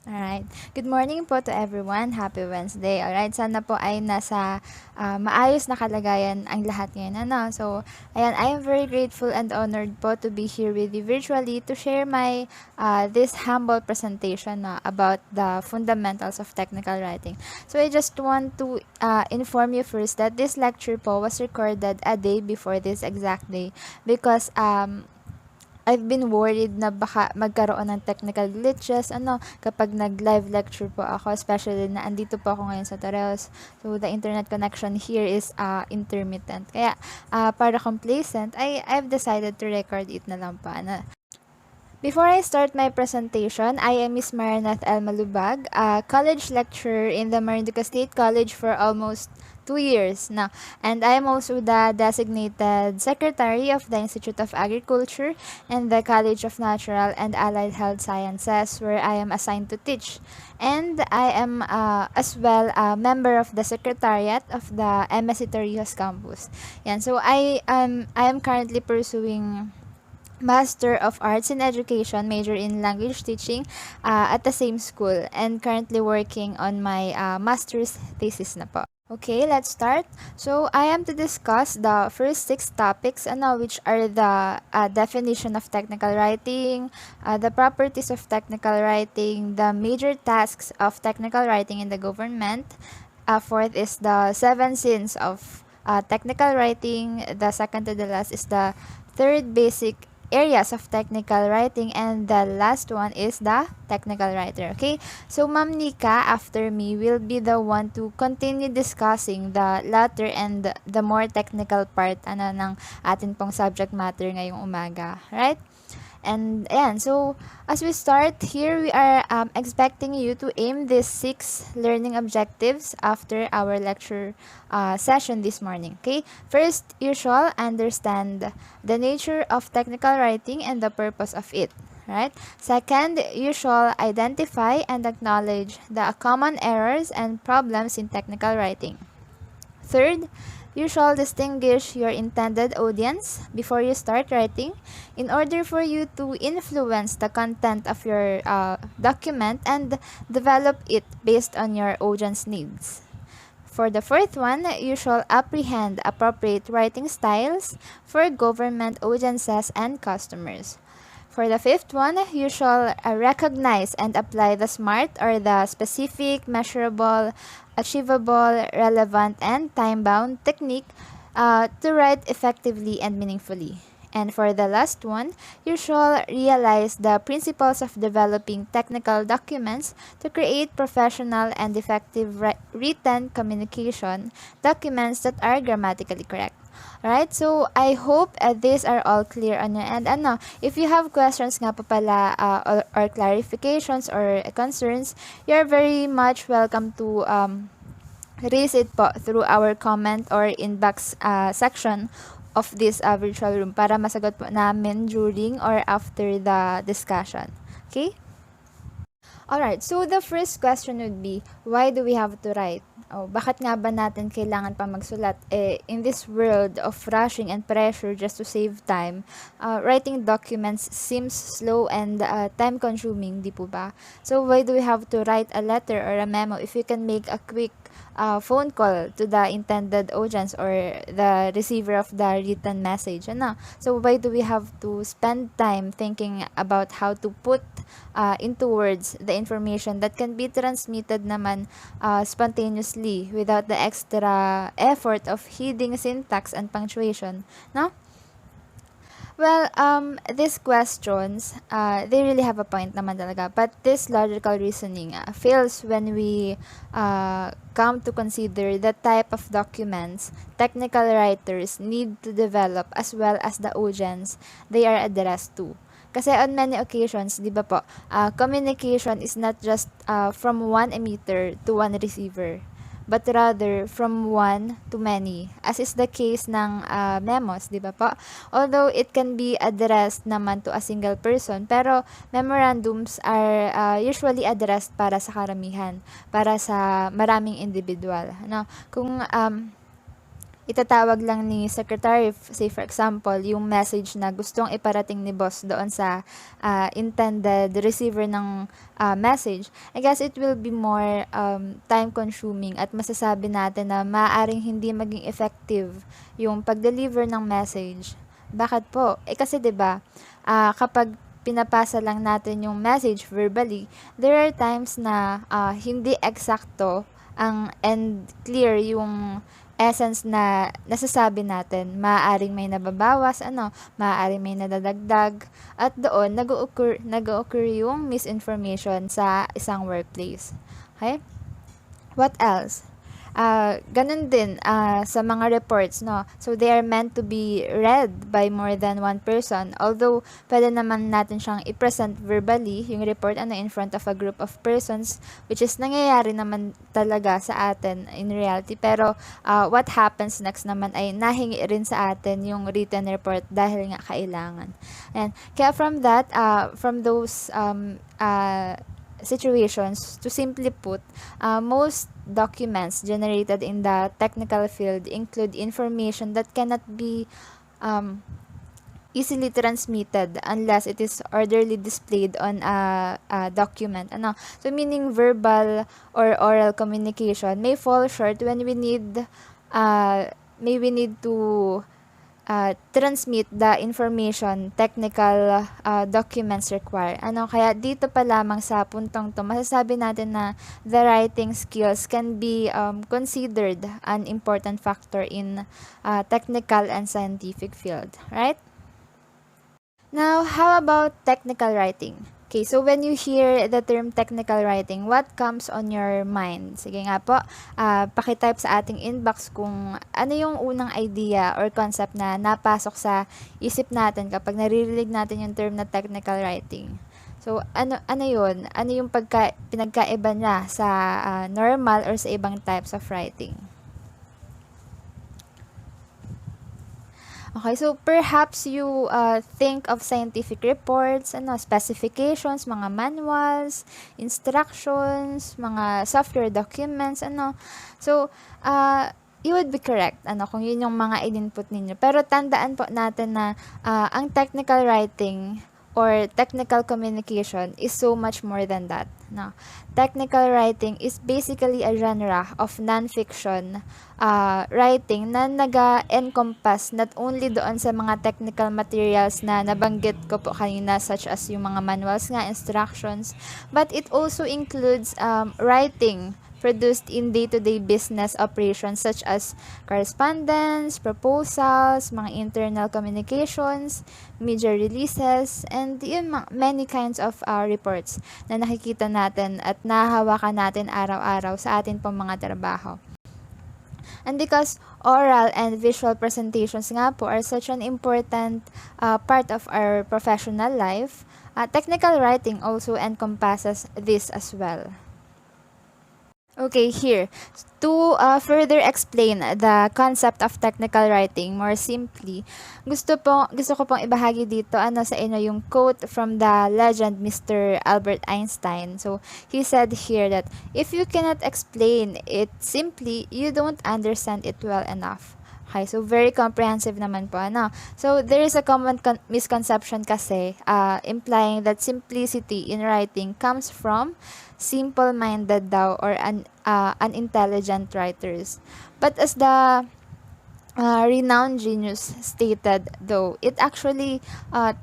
Alright. Good morning po to everyone. Happy Wednesday. Alright. Sana po ay nasa maayos na kalagayan ang lahat ngayon. So, ayan, I am very grateful and honored po to be here with you virtually to share my this humble presentation about the fundamentals of technical writing. So, I just want to inform you first that this lecture po was recorded a day before this exact day because I've been worried na baka magkaroon ng technical glitches, kapag nag-live lecture po ako, especially na andito po ako ngayon sa Tareos. So, the internet connection here is intermittent. Kaya, para complacent, I've decided to record it na lang po. Before I start my presentation, I am Miss Marinath L. Malubag, a college lecturer in the Marinduque State College for almost 2 years now. And I am also the designated secretary of the Institute of Agriculture and the College of Natural and Allied Health Sciences, where I am assigned to teach. And I am as well a member of the secretariat of the MSc Torrijos campus. Yan. So I am currently pursuing Master of Arts in Education, major in language teaching at the same school, and currently working on my master's thesis na po. Okay, let's start. So, I am to discuss the first 6 topics, which are the definition of technical writing, the properties of technical writing, the major tasks of technical writing in the government. Fourth is the 7 sins of technical writing. The second to the last is the third basic areas of technical writing, and the last one is the technical writer. Okay, so Ma'am Nika after me will be the one to continue discussing the latter and the more technical part ng atin pong subject matter ngayong umaga, right? And ayan, so as we start here, we are expecting you to aim these 6 learning objectives after our lecture session this morning. Okay, first, you shall understand the nature of technical writing and the purpose of it. Right? Second, you shall identify and acknowledge the common errors and problems in technical writing. Third, you shall distinguish your intended audience before you start writing in order for you to influence the content of your document and develop it based on your audience needs. For the fourth one, you shall apprehend appropriate writing styles for government audiences and customers. For the fifth one, you shall recognize and apply the SMART or the specific, measurable, achievable, relevant, and time-bound technique to write effectively and meaningfully. And for the last one, you shall realize the principles of developing technical documents to create professional and effective written communication documents that are grammatically correct. Alright, so I hope these are all clear on your end. If you have questions nga po pala or clarifications or concerns, you're very much welcome to raise it po through our comment or inbox section of this virtual room para masagot po namin during or after the discussion. Okay? Alright, so the first question would be, why do we have to write? Bakit nga ba natin kailangan pa magsulat? In this world of rushing and pressure just to save time, writing documents seems slow and time-consuming, di po ba? So why do we have to write a letter or a memo if you can make a quick phone call to the intended audience or the receiver of the written message? So why do we have to spend time thinking about how to put into words the information that can be transmitted naman spontaneously without the extra effort of heeding syntax and punctuation, no? Well, these questions, they really have a point naman talaga. But this logical reasoning fails when we come to consider the type of documents technical writers need to develop as well as the audience they are addressed to. Kasi on many occasions, di ba po, communication is not just from one emitter to one receiver, but rather from one to many, as is the case ng memos, di ba po? Although it can be addressed naman to a single person, pero memorandums are usually addressed para sa karamihan, para sa maraming individual. Kung itatawag lang ni secretary, say for example, yung message na gustong iparating ni boss doon sa intended receiver ng message, I guess it will be more time consuming at masasabi natin na maaaring hindi maging effective yung pag-deliver ng message. Bakit po? Kasi 'di ba, kapag pinapasa lang natin yung message verbally, there are times na hindi eksakto and clear yung essence na nasasabi natin. Maaaring may nababawas, maaaring may nadadagdag, at doon nag-occur yung misinformation sa isang workplace. Okay? What else? Ganun din sa mga reports, no? So, they are meant to be read by more than one person. Although, pwede naman natin siyang i-present verbally, yung report, in front of a group of persons, which is nangyayari naman talaga sa atin in reality. Pero, what happens next naman ay nahingi rin sa atin yung written report dahil nga kailangan. And, kaya from those situations, to simply put, most documents generated in the technical field include information that cannot be easily transmitted unless it is orderly displayed on a document. So, meaning verbal or oral communication may fall short when we need to transmit the information technical documents require. Kaya dito pa lamang sa puntong to, masasabi natin na the writing skills can be considered an important factor in technical and scientific field, right? Now, how about technical writing? Okay, so when you hear the term technical writing, what comes on your mind? Sige nga po, pakitype sa ating inbox kung ano yung unang idea or concept na napasok sa isip natin kapag naririnig natin yung term na technical writing. So, ano yun? Ano yung pinagkaiba niya sa normal or sa ibang types of writing? Okay, so perhaps you think of scientific reports, specifications, mga manuals, instructions, mga software documents, So, you would be correct, kung yun yung mga in-input ninyo. Pero tandaan po natin na ang technical writing or technical communication is so much more than that. No? Technical writing is basically a genre of non-fiction writing na naga-encompass not only doon sa mga technical materials na nabanggit ko po kanina, such as yung mga manuals nga, instructions, but it also includes writing produced in day-to-day business operations such as correspondence, proposals, mga internal communications, media releases, and many kinds of reports na nakikita natin at nahahawakan natin araw-araw sa atin pong mga trabaho. And because oral and visual presentations nga po are such an important part of our professional life, technical writing also encompasses this as well. Okay, here, to further explain the concept of technical writing more simply, gusto ko pong ibahagi dito sa inyo yung quote from the legend Mr. Albert Einstein. So, he said here that if you cannot explain it simply, you don't understand it well enough. Okay, so very comprehensive naman po, So, there is a common misconception kasi implying that simplicity in writing comes from simple-minded daw or unintelligent writers. But as the renowned genius stated, though, it actually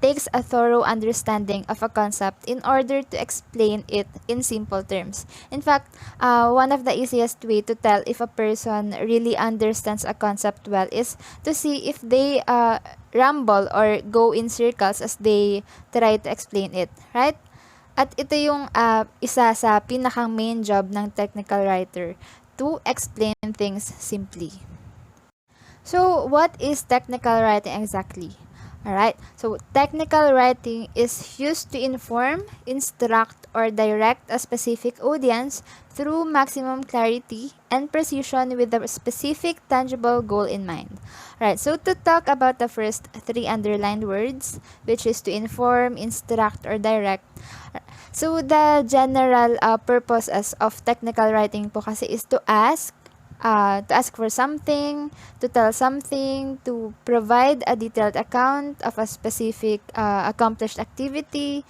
takes a thorough understanding of a concept in order to explain it in simple terms. In fact, one of the easiest way to tell if a person really understands a concept well is to see if they ramble or go in circles as they try to explain it, right? At ito yung isa sa pinakang main job ng technical writer, to explain things simply. So, what is technical writing exactly? Alright, so technical writing is used to inform, instruct, or direct a specific audience through maximum clarity and precision with a specific tangible goal in mind. Alright, so to talk about the first three underlined words, which is to inform, instruct, or direct. So, the general purposes of technical writing po kasi is to ask, to ask for something, to tell something, to provide a detailed account of a specific accomplished activity,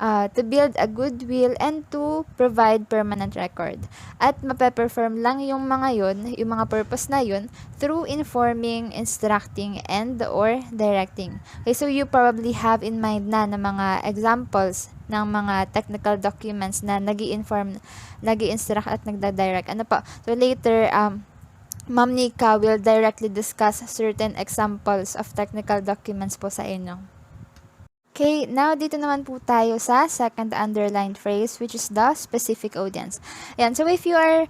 to build a goodwill, and to provide permanent record. At mape-perform lang yung mga yun, yung mga purpose na yun, through informing, instructing, and or directing. Okay, so you probably have in mind na ng mga examples ng mga technical documents na nag-i-inform, nag-i-instruct at nagda-direct. Ano pa? So later, Ma'am Nika will directly discuss certain examples of technical documents po sa inyo. Okay, now dito naman po tayo sa second underlined phrase, which is the specific audience. Ayan, so if you are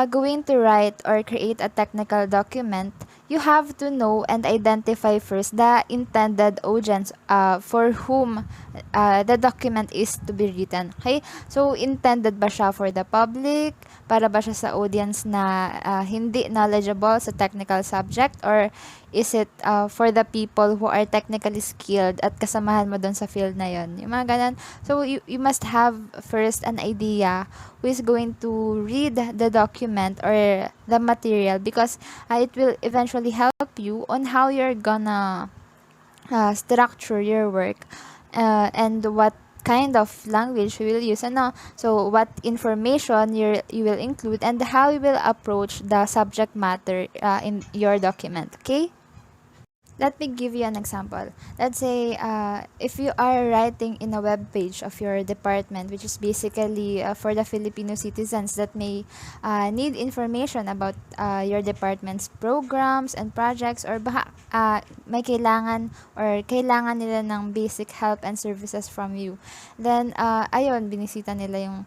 going to write or create a technical document, you have to know and identify first the intended audience for whom the document is to be written. Okay, so intended ba siya for the public? Para ba siya sa audience na hindi knowledgeable sa technical subject? Or is it for the people who are technically skilled at kasamahan mo doon sa field na yon? Yung mga ganun. So, you must have first an idea who is going to read the document or the material, because it will eventually help you on how you're gonna structure your work, and what kind of language you will use, ano? So what information you will include, and how you will approach the subject matter in your document. Okay, let me give you an example. Let's say if you are writing in a web page of your department, which is basically for the Filipino citizens that may need information about your department's programs and projects, or may kailangan nila ng basic help and services from you. Then ayun, binisita nila yung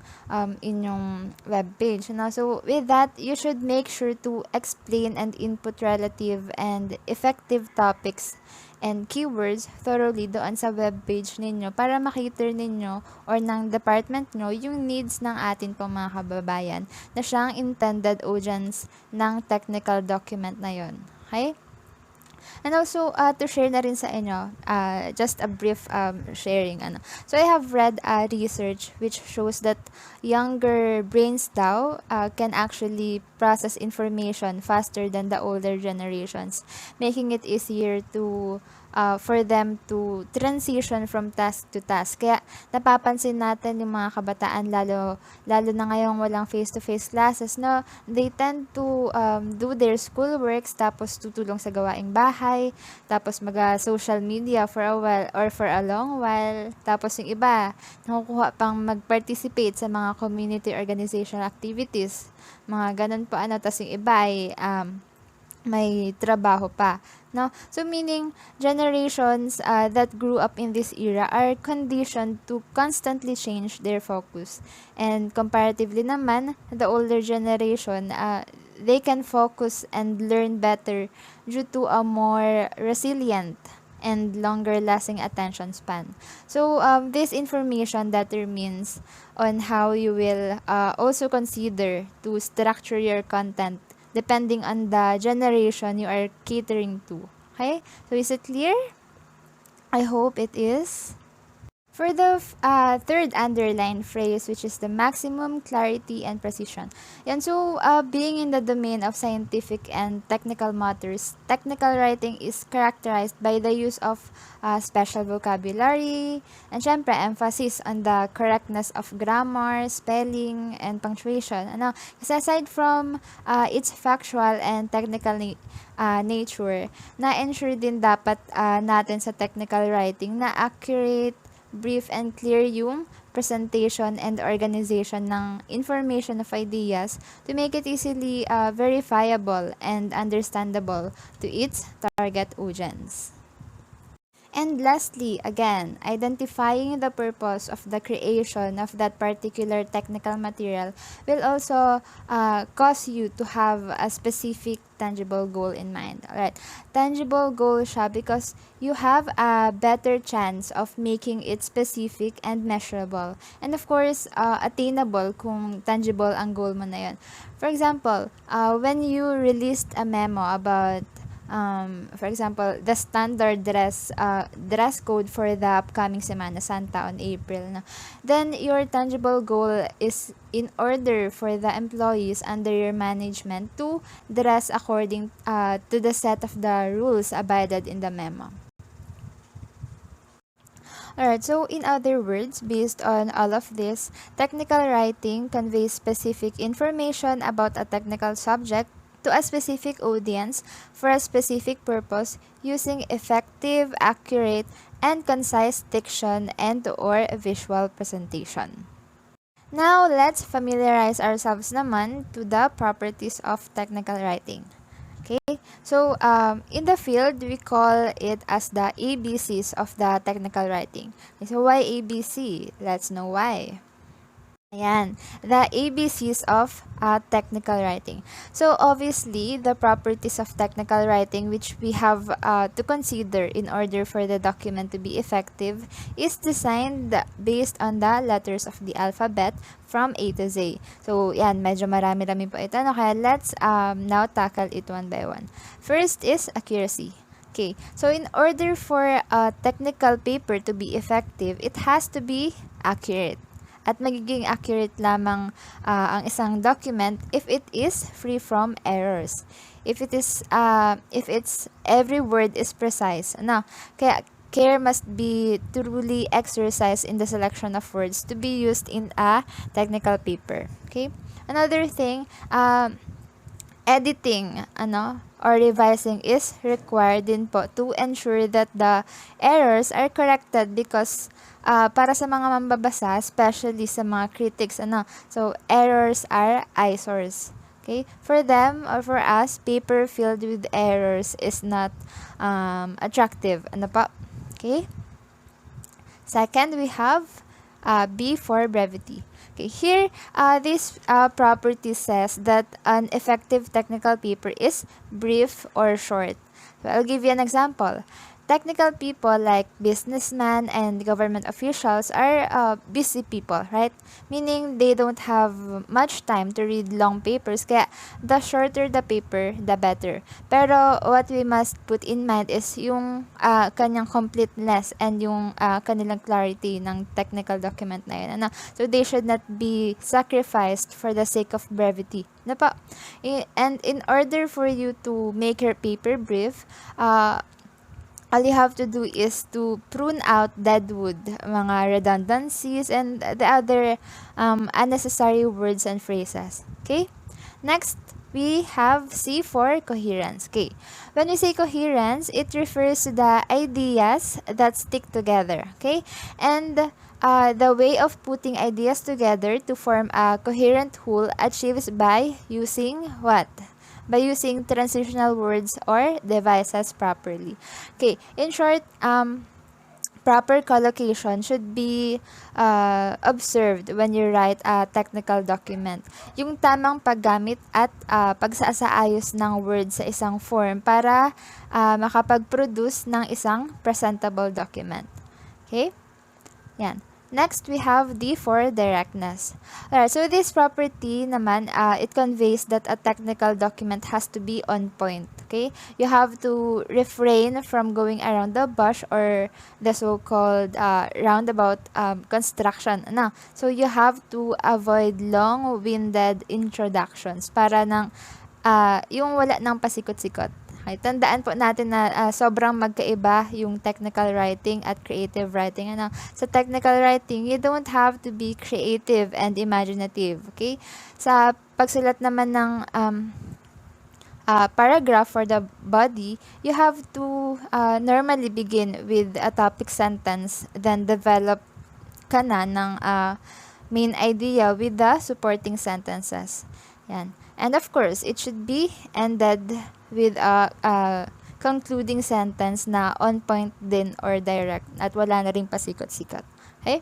inyong web page. No? So with that, you should make sure to explain and input relative and effective topics and keywords thoroughly doon sa web page ninyo para makita ninyo or ng department nyo yung needs ng atin pong mga kababayan na siyang intended audience ng technical document na yon. Okay? And also, to share na rin sa inyo, just a brief sharing. So, I have read research which shows that younger brains daw can actually process information faster than the older generations, making it easier to for them to transition from task to task. Kaya napapansin natin yung mga kabataan, lalo na ngayong walang face-to-face classes, no, they tend to do their schoolworks, tapos tutulong sa gawaing bahay, tapos social media for a while or for a long while, tapos yung iba nakukuha pang mag-participate sa mga community organization activities, mga ganun po, tapos yung iba ay may trabaho pa, no? So meaning generations that grew up in this era are conditioned to constantly change their focus, and comparatively naman the older generation, they can focus and learn better due to a more resilient and longer lasting attention span. So this information determines on how you will also consider to structure your content depending on the generation you are catering to. Okay? So is it clear? I hope it is. For the third underlined phrase, which is the maximum clarity and precision. Yan, so being in the domain of scientific and technical matters, technical writing is characterized by the use of special vocabulary, and syempre emphasis on the correctness of grammar, spelling, and punctuation. Kasi aside from its factual and technical nature, na-ensure din dapat natin sa technical writing na accurate, brief, and clear yung presentation and organization ng information of ideas to make it easily verifiable and understandable to its target audience. And lastly, again, identifying the purpose of the creation of that particular technical material will also cause you to have a specific tangible goal in mind. Alright, tangible goal siya because you have a better chance of making it specific and measurable. And of course, attainable kung tangible ang goal mo na yun. For example, when you released a memo about For example, the standard dress code for the upcoming Semana Santa on April. No? Then your tangible goal is in order for the employees under your management to dress according to the set of the rules abided in the memo. Alright, so in other words, based on all of this, technical writing conveys specific information about a technical subject to a specific audience for a specific purpose using effective, accurate, and concise diction and/or visual presentation. Now, let's familiarize ourselves naman to the properties of technical writing. Okay, so in the field, we call it as the ABCs of the technical writing. Okay, so why ABC? Let's know why. Ayan, the ABCs of technical writing. So obviously, the properties of technical writing which we have to consider in order for the document to be effective is designed based on the letters of the alphabet from A to Z. So yan, medyo marami-rami po ito. No? Kaya let's now tackle it one by one. First is accuracy. Okay, so in order for a technical paper to be effective, it has to be accurate. At magiging accurate lamang ang isang document if it is free from errors. If it's every word is precise. Ano? Kaya care must be truly exercised in the selection of words to be used in a technical paper. Okay? Another thing, editing or revising is required din po to ensure that the errors are corrected because para sa mga mambabasa, especially sa mga critics, so errors are eyesores. Okay? For them or for us, paper filled with errors is not attractive. Ano pa? Okay? Second, we have B for brevity. Okay, here, this property says that an effective technical paper is brief or short. So I'll give you an example. Technical people like businessmen and government officials are busy people, right? Meaning they don't have much time to read long papers, kaya the shorter the paper, the better. Pero what we must put in mind is yung kanyang completeness and yung kanilang clarity ng technical document na yun. So they should not be sacrificed for the sake of brevity. And in order for you to make your paper brief, all you have to do is to prune out dead wood, mga redundancies, and the other unnecessary words and phrases. Okay? Next, we have C for coherence. Okay. When we say coherence, it refers to the ideas that stick together. Okay? And the way of putting ideas together to form a coherent whole achieves by using what? By using transitional words or devices properly. Okay, in short, proper collocation should be observed when you write a technical document. Yung tamang paggamit at pagsasaayos ng words sa isang form para makapag-produce ng isang presentable document. Okay? Yan. Next, we have D for directness. Alright, so this property naman, it conveys that a technical document has to be on point. Okay? You have to refrain from going around the bush or the so-called roundabout construction. So you have to avoid long-winded introductions para nang yung wala nang pasikot-sikot. Okay, tandaan po natin na sobrang magkaiba yung technical writing at creative writing. Sa technical writing, you don't have to be creative and imaginative. Okay? Sa pagsulat naman ng paragraph for the body, you have to normally begin with a topic sentence, then develop ka na ng main idea with the supporting sentences. Yan. And of course, it should be ended with a concluding sentence na on point din or direct at wala na ring pasikot-sikot. Okay?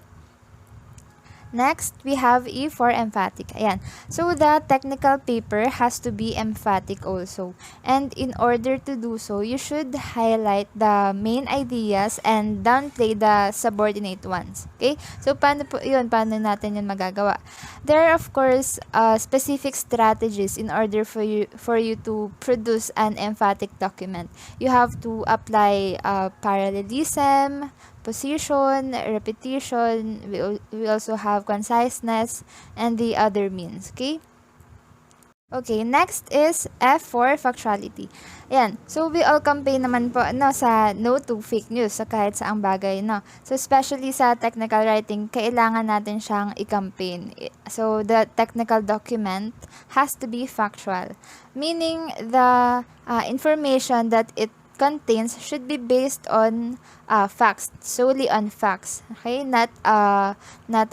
Next, we have E for emphatic. Ayan. So, the technical paper has to be emphatic also. And in order to do so, you should highlight the main ideas and downplay the subordinate ones. Okay? So, paano po yun? Paano natin yun magagawa? There are, of course, specific strategies in order for you to produce an emphatic document. You have to apply parallelism, position, repetition, we also have conciseness, and the other means, okay? Okay, next is F for factuality. Ayan, so we all campaign naman po sa no to fake news sa kahit saang bagay. No? So especially sa technical writing, kailangan natin siyang i-campaign. So the technical document has to be factual, meaning the information that it contains should be based on facts, solely on facts. Okay, not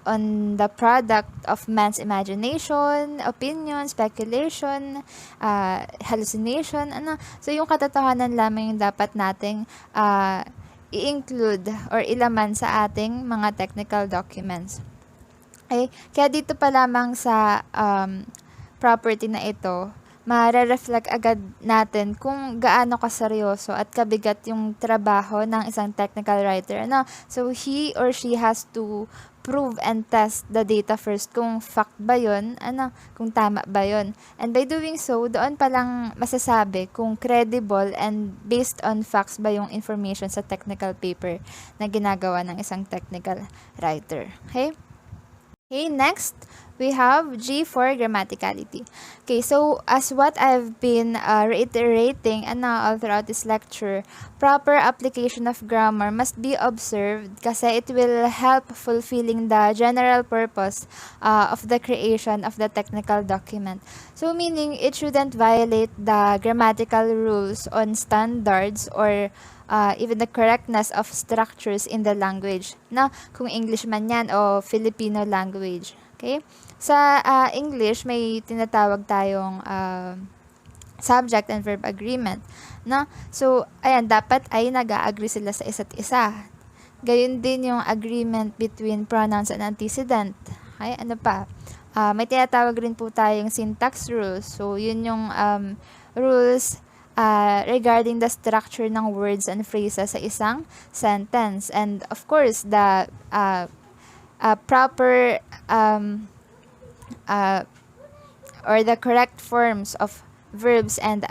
on the product of man's imagination, opinion, speculation, hallucination. So yung katotohanan lamang yung dapat nating i-include or ilaman sa ating mga technical documents. Okay, kaya dito pa lamang sa property na ito, mare-reflect agad natin kung gaano kaseryoso at kabigat yung trabaho ng isang technical writer. So, he or she has to prove and test the data first kung fact ba yun, kung tama ba yun. And by doing so, doon palang masasabi kung credible and based on facts ba yung information sa technical paper na ginagawa ng isang technical writer. Okay? Okay, next, we have G for grammaticality. Okay, so as what I've been reiterating all throughout this lecture, proper application of grammar must be observed kasi it will help fulfilling the general purpose of the creation of the technical document. So meaning, it shouldn't violate the grammatical rules on standards or even the correctness of structures in the language. Kung English man yan o Filipino language. Okay? Sa English, may tinatawag tayong subject and verb agreement. So, ayan, dapat ay nag-agree sila sa isa't isa. Gayun din yung agreement between pronouns and antecedent. Okay? Ano pa? May tinatawag rin po tayong syntax rules. So, yun yung rules regarding the structure ng words and phrases sa isang sentence. And of course, the proper or the correct forms of verbs and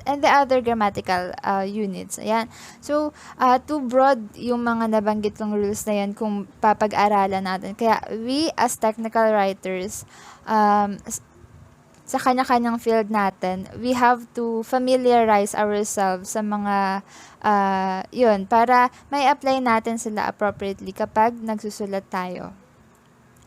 the other grammatical units. Ayan. So, too broad yung mga nabanggit kong rules na yan kung papag-aralan natin. Kaya we as technical writers, sa kanya-kanyang field natin, we have to familiarize ourselves sa mga yun, para may apply natin sila appropriately kapag nagsusulat tayo.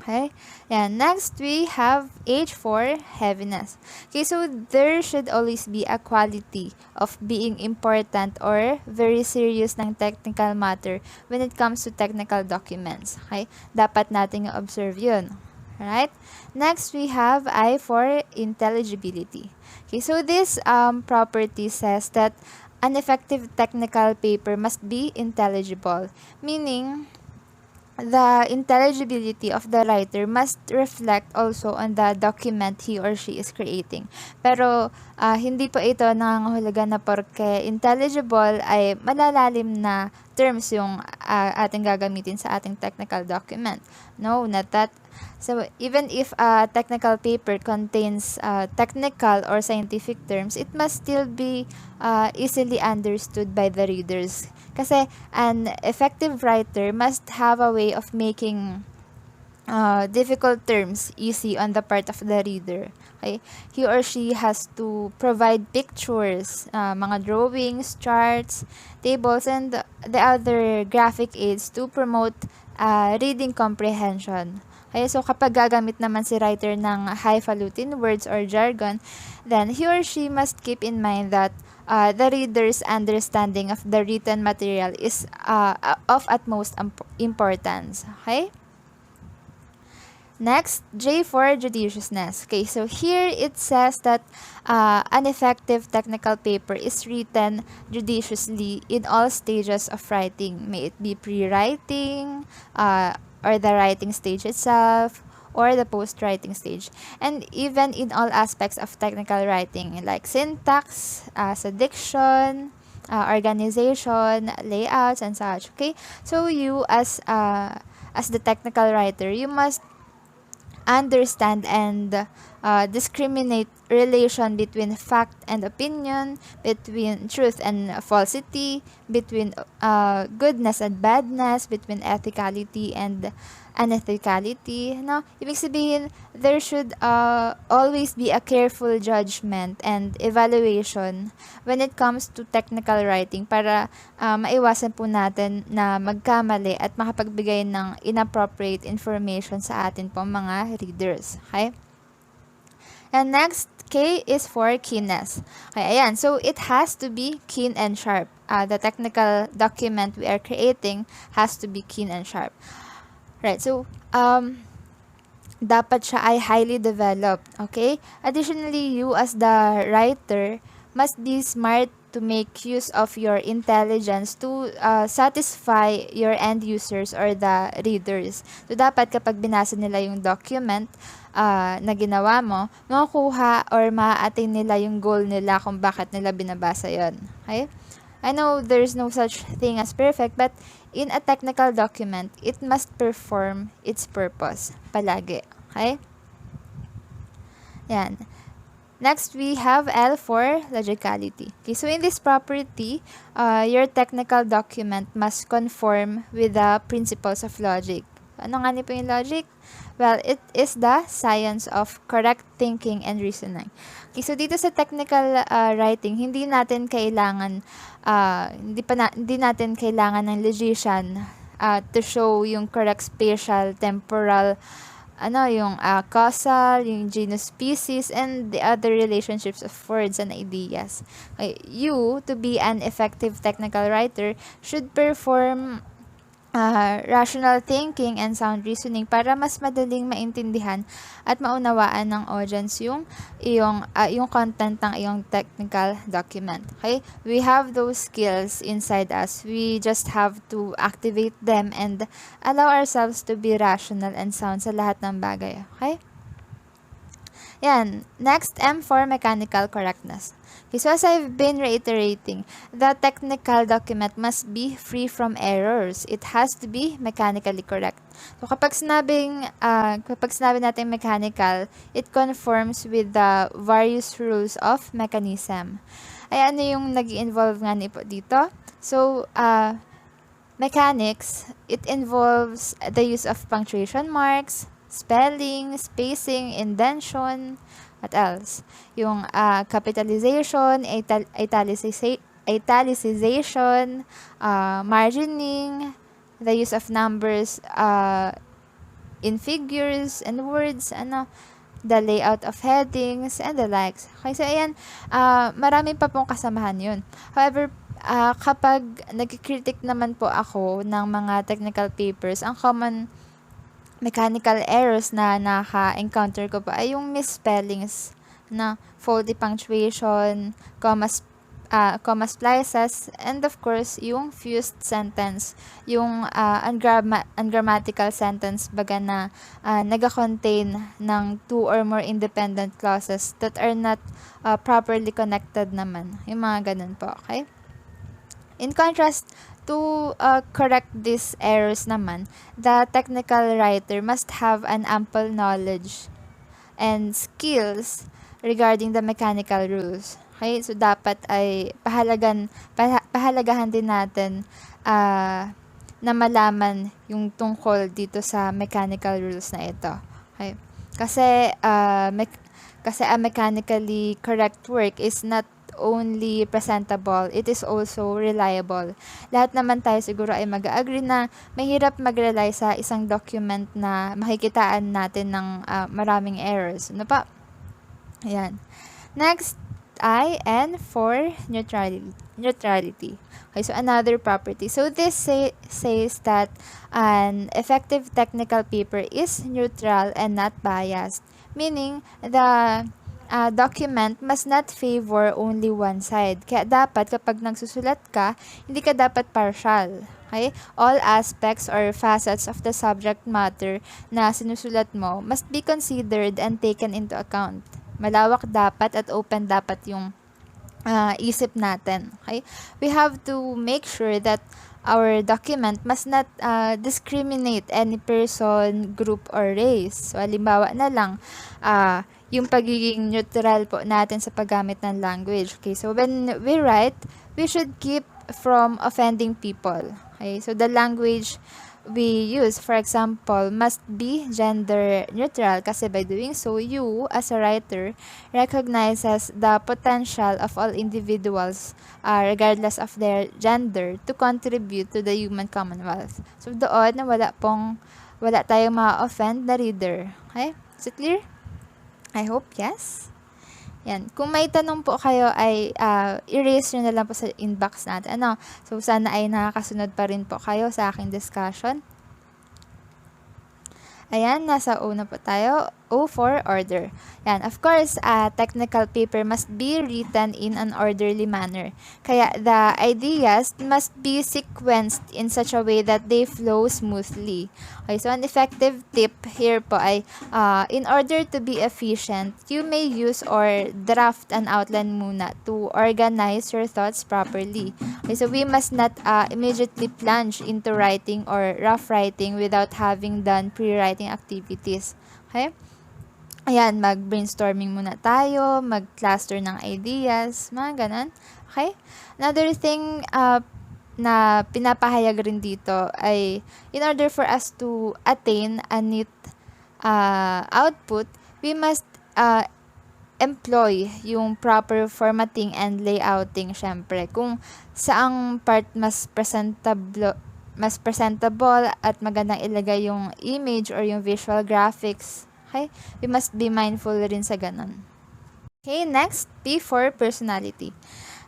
Okay? Yan. Next, we have H for heaviness. Okay, so there should always be a quality of being important or very serious ng technical matter when it comes to technical documents. Okay? Dapat nating observe yun. Alright? Next, we have I for intelligibility. Okay, so this property says that an effective technical paper must be intelligible, meaning the intelligibility of the writer must reflect also on the document he or she is creating. Pero hindi po ito nangangahulugan na porke intelligible ay malalalim na terms yung ating gagamitin sa ating technical document. No, not that. So, even if a technical paper contains technical or scientific terms, it must still be easily understood by the readers. Kasi an effective writer must have a way of making difficult terms easy on the part of the reader. Okay? He or she has to provide pictures, mga drawings, charts, tables, and the other graphic aids to promote reading comprehension. Okay, so kapag gagamit naman si writer ng highfalutin words or jargon, then he or she must keep in mind that the reader's understanding of the written material is of utmost importance. Okay? Next, J for judiciousness. Okay, so here it says that an effective technical paper is written judiciously in all stages of writing. May it be pre-writing, or the writing stage itself, or the post-writing stage. And even in all aspects of technical writing, like syntax, sa diction, organization, layouts, and such. Okay? So you as the technical writer, you must understand and discriminate relation between fact and opinion, between truth and falsity, between goodness and badness, between ethicality and unethicality. No, ibig sabihin, there should always be a careful judgment and evaluation when it comes to technical writing para maiwasan po natin na magkamali at makapagbigay ng inappropriate information sa atin po mga readers. Okay? And next, K is for keenness. Okay, ayan. So, it has to be keen and sharp. The technical document we are creating has to be keen and sharp. Right, so, dapat siya ay highly developed, okay? Additionally, you as the writer must be smart to make use of your intelligence to satisfy your end users or the readers. So, dapat kapag binasa nila yung document na ginawa mo, makukuha or ma-attain nila yung goal nila kung bakit nila binabasa yon. Okay? I know there's no such thing as perfect, but in a technical document, it must perform its purpose palagi. Okay? Yan. Next, we have L for logicality. Okay, so in this property, your technical document must conform with the principles of logic. Ano nga po yung logic? Well, it is the science of correct thinking and reasoning. Okay, so dito sa technical writing, hindi natin kailangan ng logician to show yung correct spatial, temporal, yung causal, yung genus species, and the other relationships of words and ideas. Okay, you, to be an effective technical writer, should perform rational thinking and sound reasoning para mas madaling maintindihan at maunawaan ng audience yung content ng iyong technical document. Okay? We have those skills inside us. We just have to activate them and allow ourselves to be rational and sound sa lahat ng bagay. Okay? Yan. Next, M for mechanical correctness. Okay, so as I've been reiterating, the technical document must be free from errors. It has to be mechanically correct. So kapag sinabi natin mechanical, it conforms with the various rules of mechanism. Ay ano yung nag-involve nga dito? So, mechanics, it involves the use of punctuation marks, spelling, spacing, indentation, what else? Yung capitalization, italicization, margining, the use of numbers in figures and words, the layout of headings, and the likes. Okay, so ayan, marami pa pong kasamahan yun. However, kapag nag-critic naman po ako ng mga technical papers, ang common mechanical errors na naka-encounter ko pa ay yung misspellings, faulty punctuation, comma splices, and of course, yung fused sentence, yung ungrammatical sentence baga na naga-contain ng two or more independent clauses that are not properly connected naman. Yung mga ganun po, okay? In contrast, to correct these errors naman, the technical writer must have an ample knowledge and skills regarding the mechanical rules. Okay? So, dapat ay pahalagahan din natin na malaman yung tungkol dito sa mechanical rules na ito. Okay? Kasi a mechanically correct work is not only presentable, it is also reliable. Lahat naman tayo siguro ay mag-agree na mahirap mag-rely sa isang document na makikitaan natin ng maraming errors. Ano pa? Ayan. Next, N for neutrality. Okay, so another property. So this says that an effective technical paper is neutral and not biased, meaning the document must not favor only one side. Kaya dapat kapag nagsusulat ka, hindi ka dapat partial. Okay? All aspects or facets of the subject matter na sinusulat mo must be considered and taken into account. Malawak dapat at open dapat yung isip natin. Okay? We have to make sure that our document must not discriminate any person, group, or race. So, halimbawa na lang, yung pagiging neutral po natin sa paggamit ng language. Okay? So, when we write, we should keep from offending people. Okay? So, the language we use, for example, must be gender neutral kasi by doing so, you, as a writer, recognizes the potential of all individuals, regardless of their gender, to contribute to the human commonwealth. So, doon, wala tayong ma-offend na reader. Okay? Is it clear? I hope yes. Yan. Kung may tanong po kayo ay erase nyo na lang po sa inbox natin. So, sana ay nakakasunod pa rin po kayo sa aking discussion. Ayan, nasa O na po tayo. O for order. Yan, of course, technical paper must be written in an orderly manner. Kaya the ideas must be sequenced in such a way that they flow smoothly. Okay, so an effective tip here po ay, in order to be efficient, you may use or draft an outline muna to organize your thoughts properly. Okay, so we must not immediately plunge into writing or rough writing without having done pre-writing activities. Okay? Ayan, mag-brainstorming muna tayo, mag-cluster ng ideas, mga ganun. Okay? Another thing na pinapahayag rin dito ay, in order for us to attain a neat output, we must employ yung proper formatting and layouting, syempre. Kung saang part mas presentable at magandang ilagay yung image or yung visual graphics. Okay? We must be mindful rin sa ganun. Okay, next, P for personality.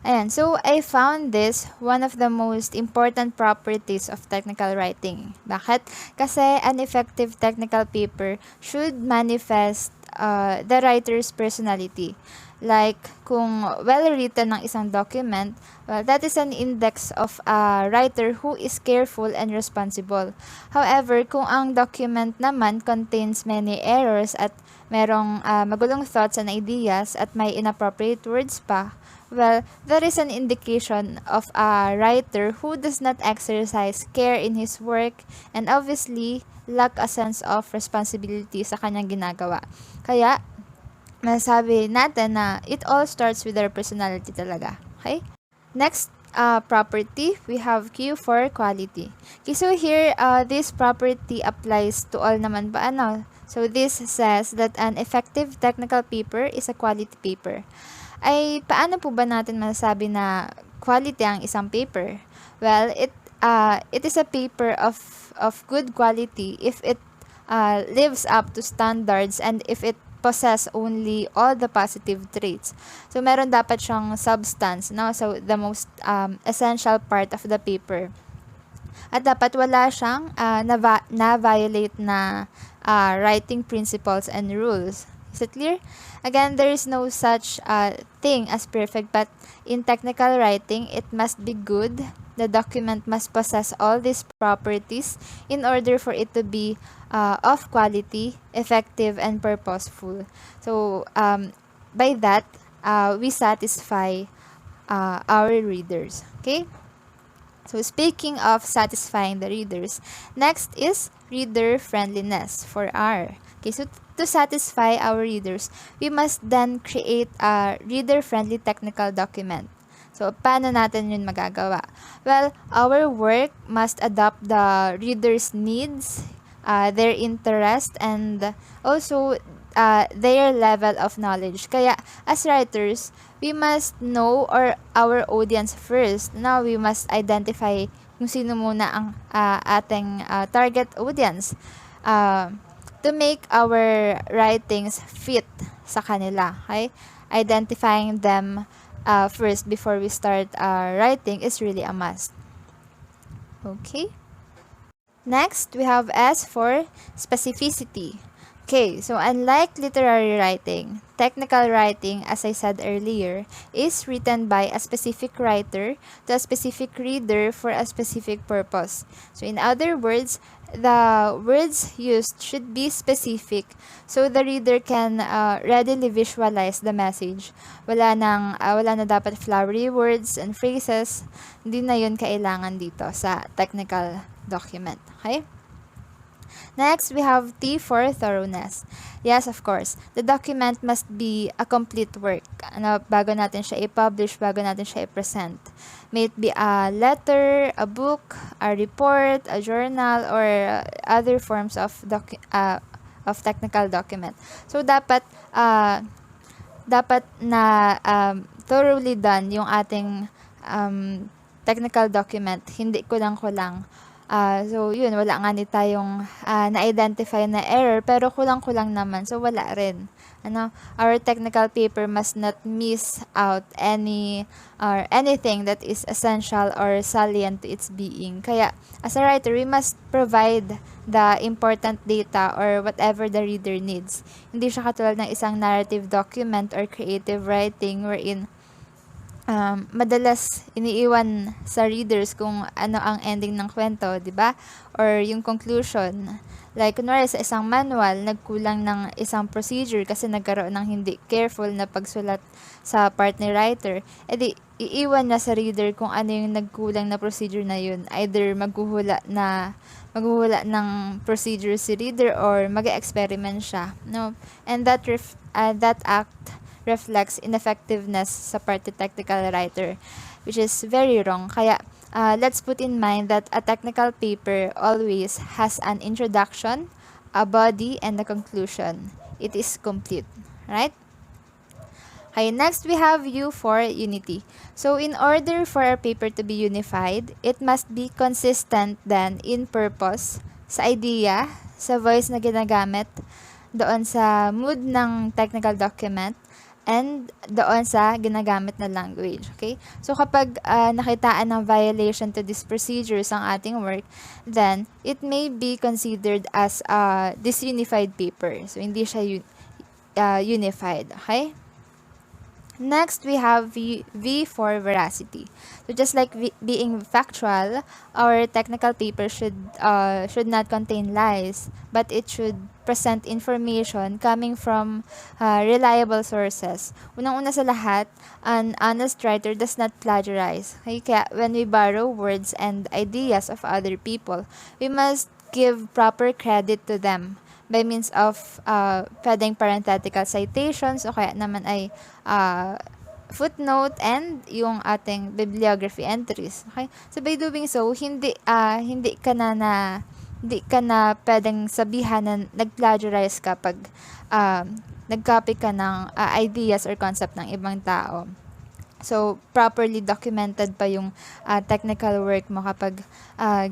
Ayan, so I found this one of the most important properties of technical writing. Bakit? Kasi an effective technical paper should manifest the writer's personality. Like, kung well-written ng isang document, well, that is an index of a writer who is careful and responsible. However, kung ang document naman contains many errors at merong magulong thoughts and ideas at may inappropriate words pa, well, that is an indication of a writer who does not exercise care in his work and obviously lack a sense of responsibility sa kanyang ginagawa. Kaya, masabi natin na it all starts with their personality talaga. Okay? Next property, we have Q for quality. Okay, so here, this property applies to all naman ba ano? So, this says that an effective technical paper is a quality paper. Ay, paano po ba natin masasabi na quality ang isang paper? Well, it is a paper of good quality if it lives up to standards and if it possess only all the positive traits. So, meron dapat siyang substance, no? So, the most essential part of the paper. At dapat wala siyang na-violate na writing principles and rules. Is it clear? Again, there is no such thing as perfect, but in technical writing, it must be good. The document must possess all these properties in order for it to be of quality, effective, and purposeful. So, by that, we satisfy our readers. Okay? So, speaking of satisfying the readers, next is reader friendliness for R. Okay, so to satisfy our readers, we must then create a reader-friendly technical document. So, paano natin yun magagawa? Well, our work must adapt the reader's needs, their interest, and also their level of knowledge. Kaya, as writers, we must know our audience first. Now, we must identify kung sino muna ang ating target audience to make our writings fit sa kanila. Okay? Identifying them first before we start writing is really a must. Okay? Next, we have S for specificity. Okay, so unlike literary writing, technical writing, as I said earlier, is written by a specific writer to a specific reader for a specific purpose. So in other words, the words used should be specific so the reader can readily visualize the message. Wala na dapat flowery words and phrases. Hindi na yun kailangan dito sa technical document. Okay? Next, we have T for thoroughness. Yes, of course. The document must be a complete work. Bago natin siya i-publish, bago natin siya i-present. May it be a letter, a book, a report, a journal, or other forms of technical document. So, dapat na thoroughly done yung ating technical document. Hindi kulang-kulang. So, yun, wala nga ni tayong na-identify na error, pero kulang-kulang naman. So, wala rin. Our technical paper must not miss out anything that is essential or salient to its being. Kaya, as a writer, we must provide the important data or whatever the reader needs. Hindi siya katulad ng isang narrative document or creative writing wherein madalas iniiwan sa readers kung ano ang ending ng kwento, di ba? Or yung conclusion. Like, kunwari sa isang manual, nagkulang ng isang procedure kasi nagkaroon ng hindi careful na pagsulat sa part ni writer. E di, iiwan na sa reader kung ano yung nagkulang na procedure na yun. Either maghuhula ng procedure si reader or mag-experiment siya. No? And that act reflects ineffectiveness sa part of technical writer, which is very wrong. Kaya, let's put in mind that a technical paper always has an introduction, a body, and a conclusion. It is complete, right? Okay, next we have U for unity. So, in order for our paper to be unified, it must be consistent then in purpose, sa idea, sa voice na ginagamit, doon sa mood ng technical document, and doon sa ginagamit na language. Okay? So, kapag nakitaan ng violation to these procedures ang ating work, then it may be considered as a disunified paper. So, hindi siya unified. Okay? Next, we have V for veracity. So, just like being factual, our technical paper should not contain lies, but it should present information coming from reliable sources. Unang-una sa lahat, an honest writer does not plagiarize. Okay? Kaya when we borrow words and ideas of other people, we must give proper credit to them by means of pwedeng parenthetical citations o kaya naman ay footnote and yung ating bibliography entries. Okay? So by doing so, hindi ka na pwedeng sabihan na nag-plagiarize ka pag nag-copy ka ng ideas or concept ng ibang tao. So, properly documented pa yung technical work mo kapag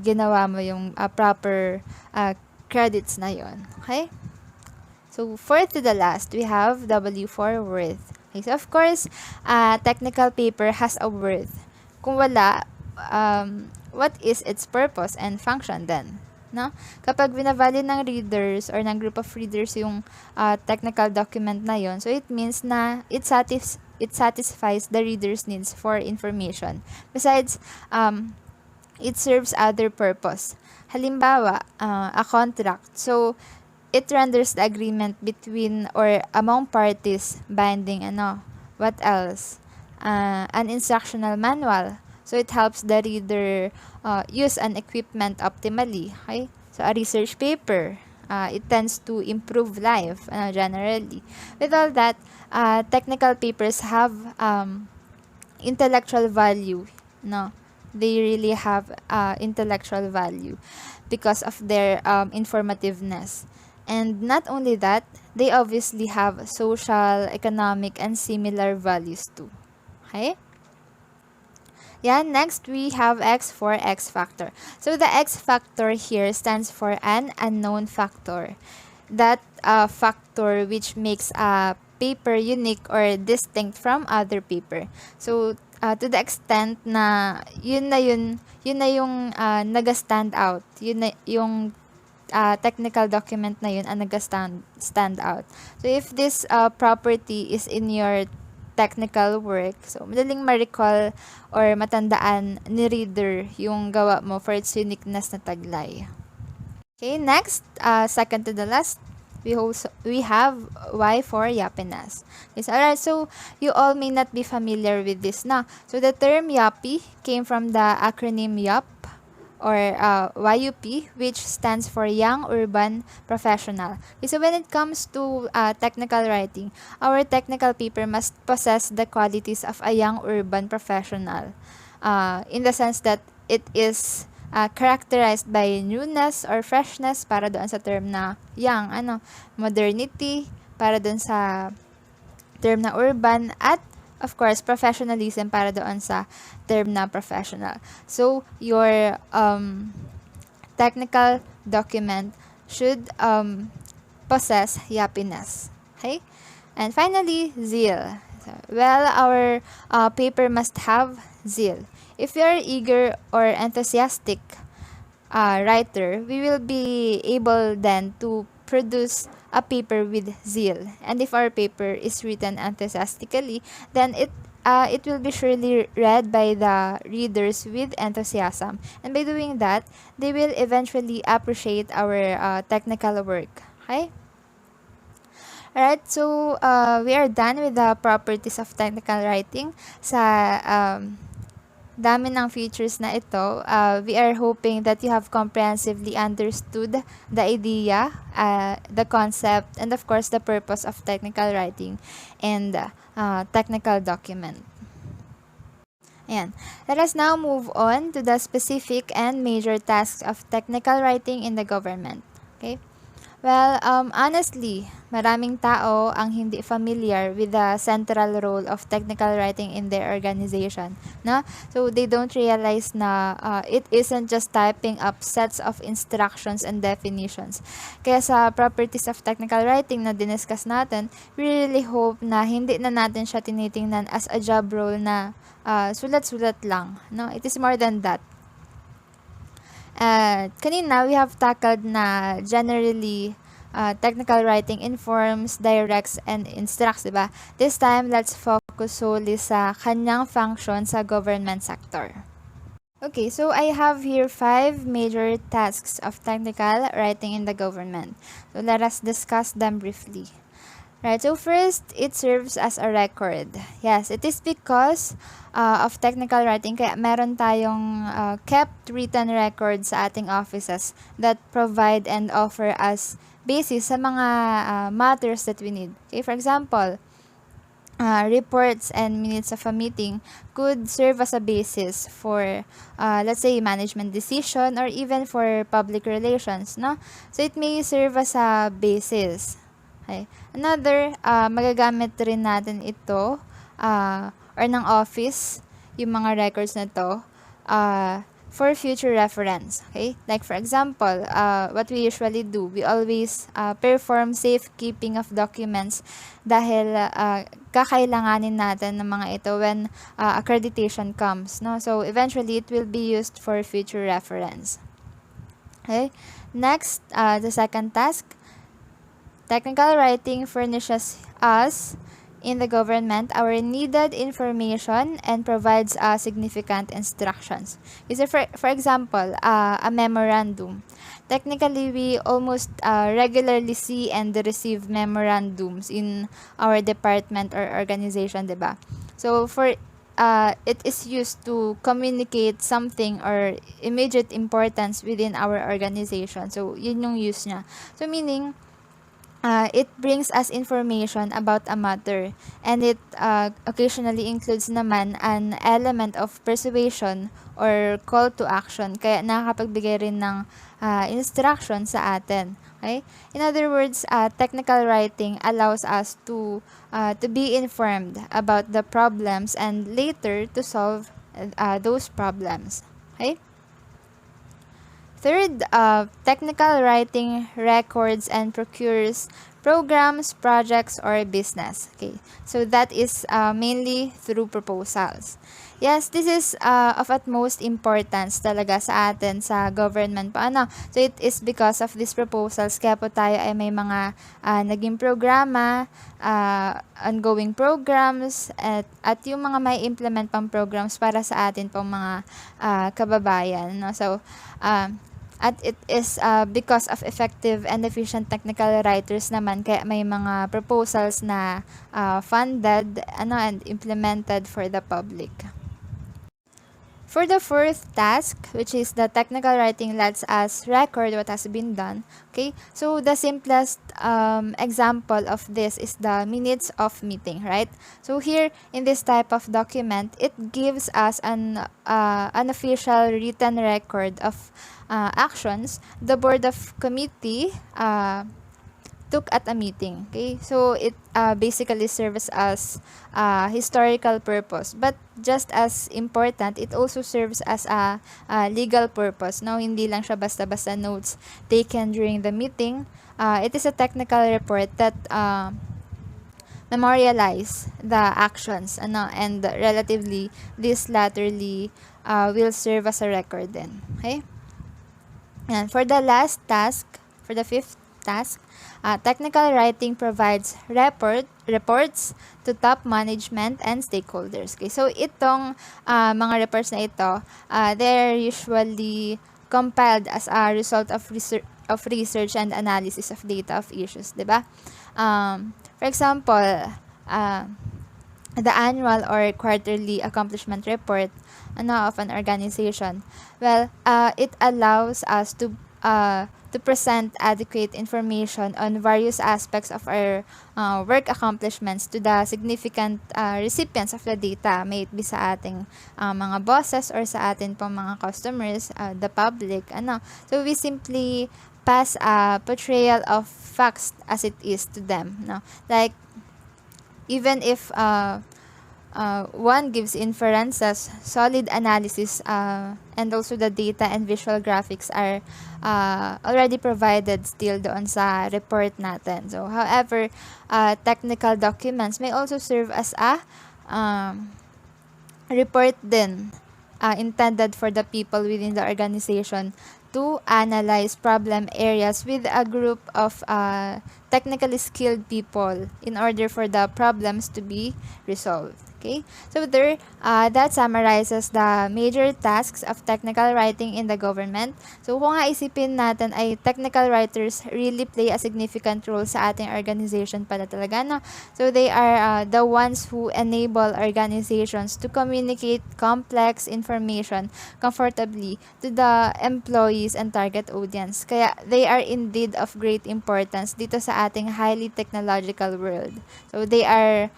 ginawa mo yung proper credits na yon. Okay? So, fourth to the last, we have W for worth. Okay, so, of course, technical paper has a worth. Kung wala, what is its purpose and function then? No? Kapag binavalid ng readers or ng group of readers yung technical document na yon, so it means na it satisfies the reader's needs for information. Besides, it serves other purpose. Halimbawa, a contract. So, it renders the agreement between or among parties binding. What else? An instructional manual. So, it helps the reader use an equipment optimally. Okay? So, a research paper. It tends to improve life generally. With all that, technical papers have intellectual value. No? They really have intellectual value because of their informativeness. And not only that, they obviously have social, economic, and similar values too. Okay? Yeah, next we have X for X factor. So the X factor here stands for an unknown factor. That factor which makes a paper unique or distinct from other paper. So, to the extent na yun na yung nag-stand out. Yun na yung technical document na yun ang stand out. So, if this property is in your technical work, so madaling ma-recall or matandaan ni reader yung gawa mo for its uniqueness na taglay. Okay, next, second to the last, we have Y for yappiness. Yes, alright, so you all may not be familiar with this now. So the term yappy came from the acronym YUP or YUP, which stands for Young Urban Professional. Okay, so when it comes to technical writing, our technical paper must possess the qualities of a young urban professional, in the sense that it is characterized by newness or freshness para doon sa term na young, modernity para doon sa term na urban, at of course professionalism para doon sa term na professional. So your technical document should possess yappiness. Okay? And finally, zeal. Well, our paper must have zeal. If you are eager or enthusiastic writer, we will be able then to produce a paper with zeal. And if our paper is written enthusiastically, then it will be surely read by the readers with enthusiasm. And by doing that, they will eventually appreciate our technical work. Okay? Alright, so we are done with the properties of technical writing. Sa dami ng features na ito, we are hoping that you have comprehensively understood the idea, the concept, and of course the purpose of technical writing and technical document. Ayan. Let us now move on to the specific and major tasks of technical writing in the government. Okay? Well, honestly, maraming tao ang hindi familiar with the central role of technical writing in their organization, no? So they don't realize na it isn't just typing up sets of instructions and definitions. Kaya sa properties of technical writing na diniscuss natin, we really hope na hindi na natin siya tinitingnan as a job role na sulat-sulat lang, no? It is more than that. Kanina, we have tackled na generally technical writing informs, directs, and instructs, diba? This time, let's focus solely sa kanyang function sa government sector. Okay, so I have here 5 major tasks of technical writing in the government. So let us discuss them briefly. Right, so first, it serves as a record. Yes, it is because of technical writing, kaya meron tayong kept written records sa ating offices that provide and offer us basis sa mga matters that we need. Okay, for example, reports and minutes of a meeting could serve as a basis for, let's say, management decision or even for public relations, no? So, it may serve as a basis. Okay. Another, magagamit rin natin ito or ng office, yung mga records na to, for future reference. Okay? Like for example, what we usually do, we always perform safekeeping of documents dahil kakailanganin natin ng mga ito when accreditation comes. No? So, eventually, it will be used for future reference. Okay? Next, the second task, technical writing furnishes us in the government our needed information and provides significant instructions. Is for example, a memorandum. Technically, we almost regularly see and receive memorandums in our department or organization, diba? So, it is used to communicate something or immediate importance within our organization. So, yun yung use niya. So, meaning, it brings us information about a matter, and it occasionally includes naman an element of persuasion or call to action, kaya nakakapagbigay rin ng instruction sa atin. Okay? In other words, technical writing allows us to be informed about the problems and later to solve those problems. Okay? Third, technical writing records and procures programs, projects, or business. Okay, so that is mainly through proposals. Yes, this is of utmost importance talaga sa atin sa government pa. So it is because of these proposals kaya po tayo ay may mga naging programa, ongoing programs, at yung mga may implement pang programs para sa atin pong mga kababayan. No? So, at it is because of effective and efficient technical writers naman kaya may mga proposals na funded and implemented for the public. For the fourth task, which is the technical writing, lets us record what has been done. Okay, so the simplest example of this is the minutes of meeting, right? So here in this type of document, it gives us an official written record of actions the board of committee took at a meeting. Okay, so it basically serves as historical purpose, but just as important, it also serves as a legal purpose. No, hindi lang siya basta-basta notes taken during the meeting. It is a technical report that memorialize the actions, and relatively this latterly will serve as a record then. Okay, and for the last task, for the fifth task, technical writing provides reports to top management and stakeholders. Okay, so itong mga reports na ito, they're usually compiled as a result of research and analysis of data of issues, di ba? For example, the annual or quarterly accomplishment report of an organization, well, it allows us to present adequate information on various aspects of our work accomplishments to the significant recipients of the data, may it be sa ating mga bosses or sa atin pong mga customers, the public. So we simply pass a portrayal of facts as it is to them. Like, even if one gives inferences, solid analysis, and also the data and visual graphics are already provided still doon sa report natin. So, however, technical documents may also serve as a report din intended for the people within the organization to analyze problem areas with a group of technically skilled people in order for the problems to be resolved. Okay, so there, that summarizes the major tasks of technical writing in the government. So kung isipin natin ay technical writers really play a significant role sa ating organization pala talaga, no? So they are the ones who enable organizations to communicate complex information comfortably to the employees and target audience. Kaya they are indeed of great importance dito sa ating highly technological world. So they are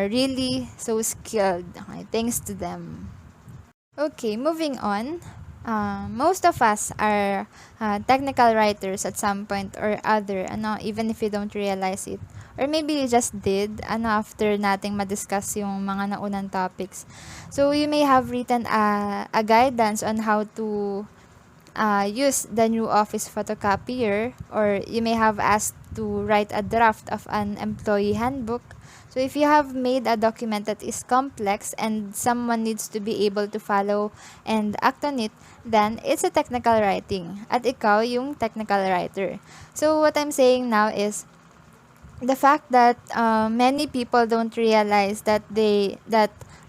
really so skilled. Okay, thanks to them. Okay, moving on. Most of us are technical writers at some point or other, even if you don't realize it. Or maybe you just did, after nating madiscuss yung mga naunang topics. So, you may have written a guidance on how to use the new office photocopier, or you may have asked to write a draft of an employee handbook. So if you have made a document that is complex and someone needs to be able to follow and act on it, then it's a technical writing. At ikaw yung technical writer. So what I'm saying now is the fact that many people don't realize that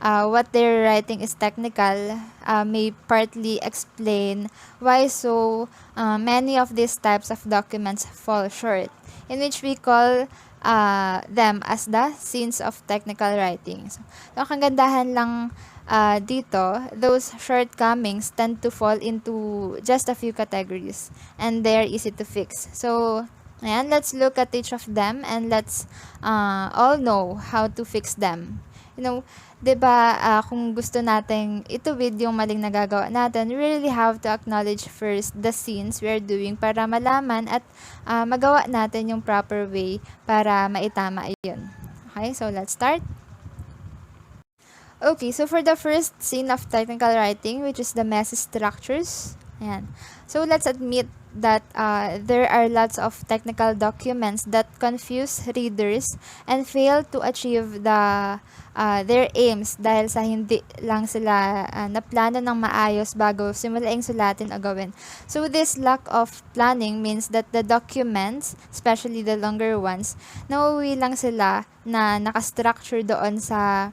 what they're writing is technical may partly explain why so many of these types of documents fall short, in which we call them as the sins of technical writing. So ang kagandahan lang dito, those shortcomings tend to fall into just a few categories and they're easy to fix. So, ayan, let's look at each of them and let's all know how to fix them. 'Di ba, kung gusto nating ituwid yung maling nagagawa natin, we really have to acknowledge first the sins we are doing para malaman at magawa natin yung proper way para maitama yun. Okay, so let's start. Okay, so for the first sin of technical writing, which is the messy structures, ayan. So let's admit that there are lots of technical documents that confuse readers and fail to achieve their aims dahil sa hindi lang sila naplano ng maayos bago simulaing sulatin o gawin. So this lack of planning means that the documents, especially the longer ones, nauwi lang sila na nakastructure doon sa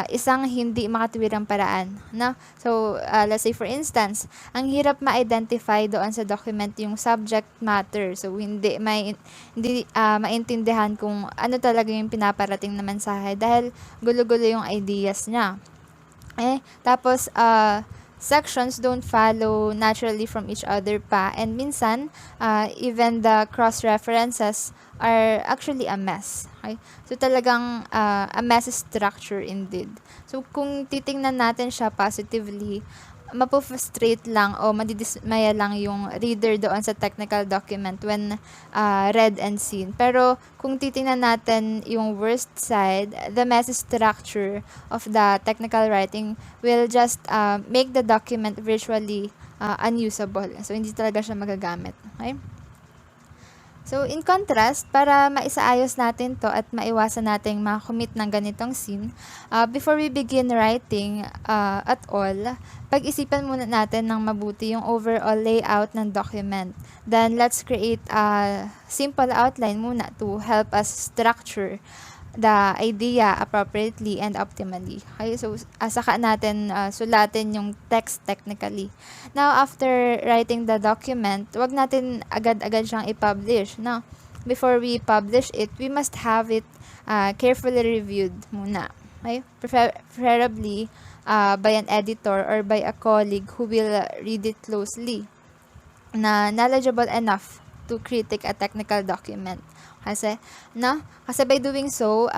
isang hindi makatuwirang paraan, no? So, let's say for instance, ang hirap ma-identify doon sa document yung subject matter. So, hindi maintindihan kung ano talaga yung pinaparating na mensahe dahil gulo-gulo yung ideas niya. Tapos, sections don't follow naturally from each other pa, and minsan even the cross references are actually a mess. Okay? So talagang a mess structure indeed. So kung titingnan natin siya positively, mapufrustrate lang o madidismaya lang yung reader doon sa technical document when read and seen. Pero kung titingnan natin yung worst side, the messy structure of the technical writing will just make the document virtually unusable. So hindi talaga siya magagamit. Okay? So, in contrast, para maisaayos natin to at maiwasan nating makommit ng ganitong scene, before we begin writing at all, pag-isipan muna natin ng mabuti yung overall layout ng document. Then, let's create a simple outline muna to help us structure the idea appropriately and optimally. Okay, so saka natin sulatin yung text technically. Now, after writing the document, wag natin agad-agad siyang i-publish, no? Before we publish it, we must have it carefully reviewed muna. Okay? Preferably by an editor or by a colleague who will read it closely, na knowledgeable enough to critique a technical document. Kasi by doing so,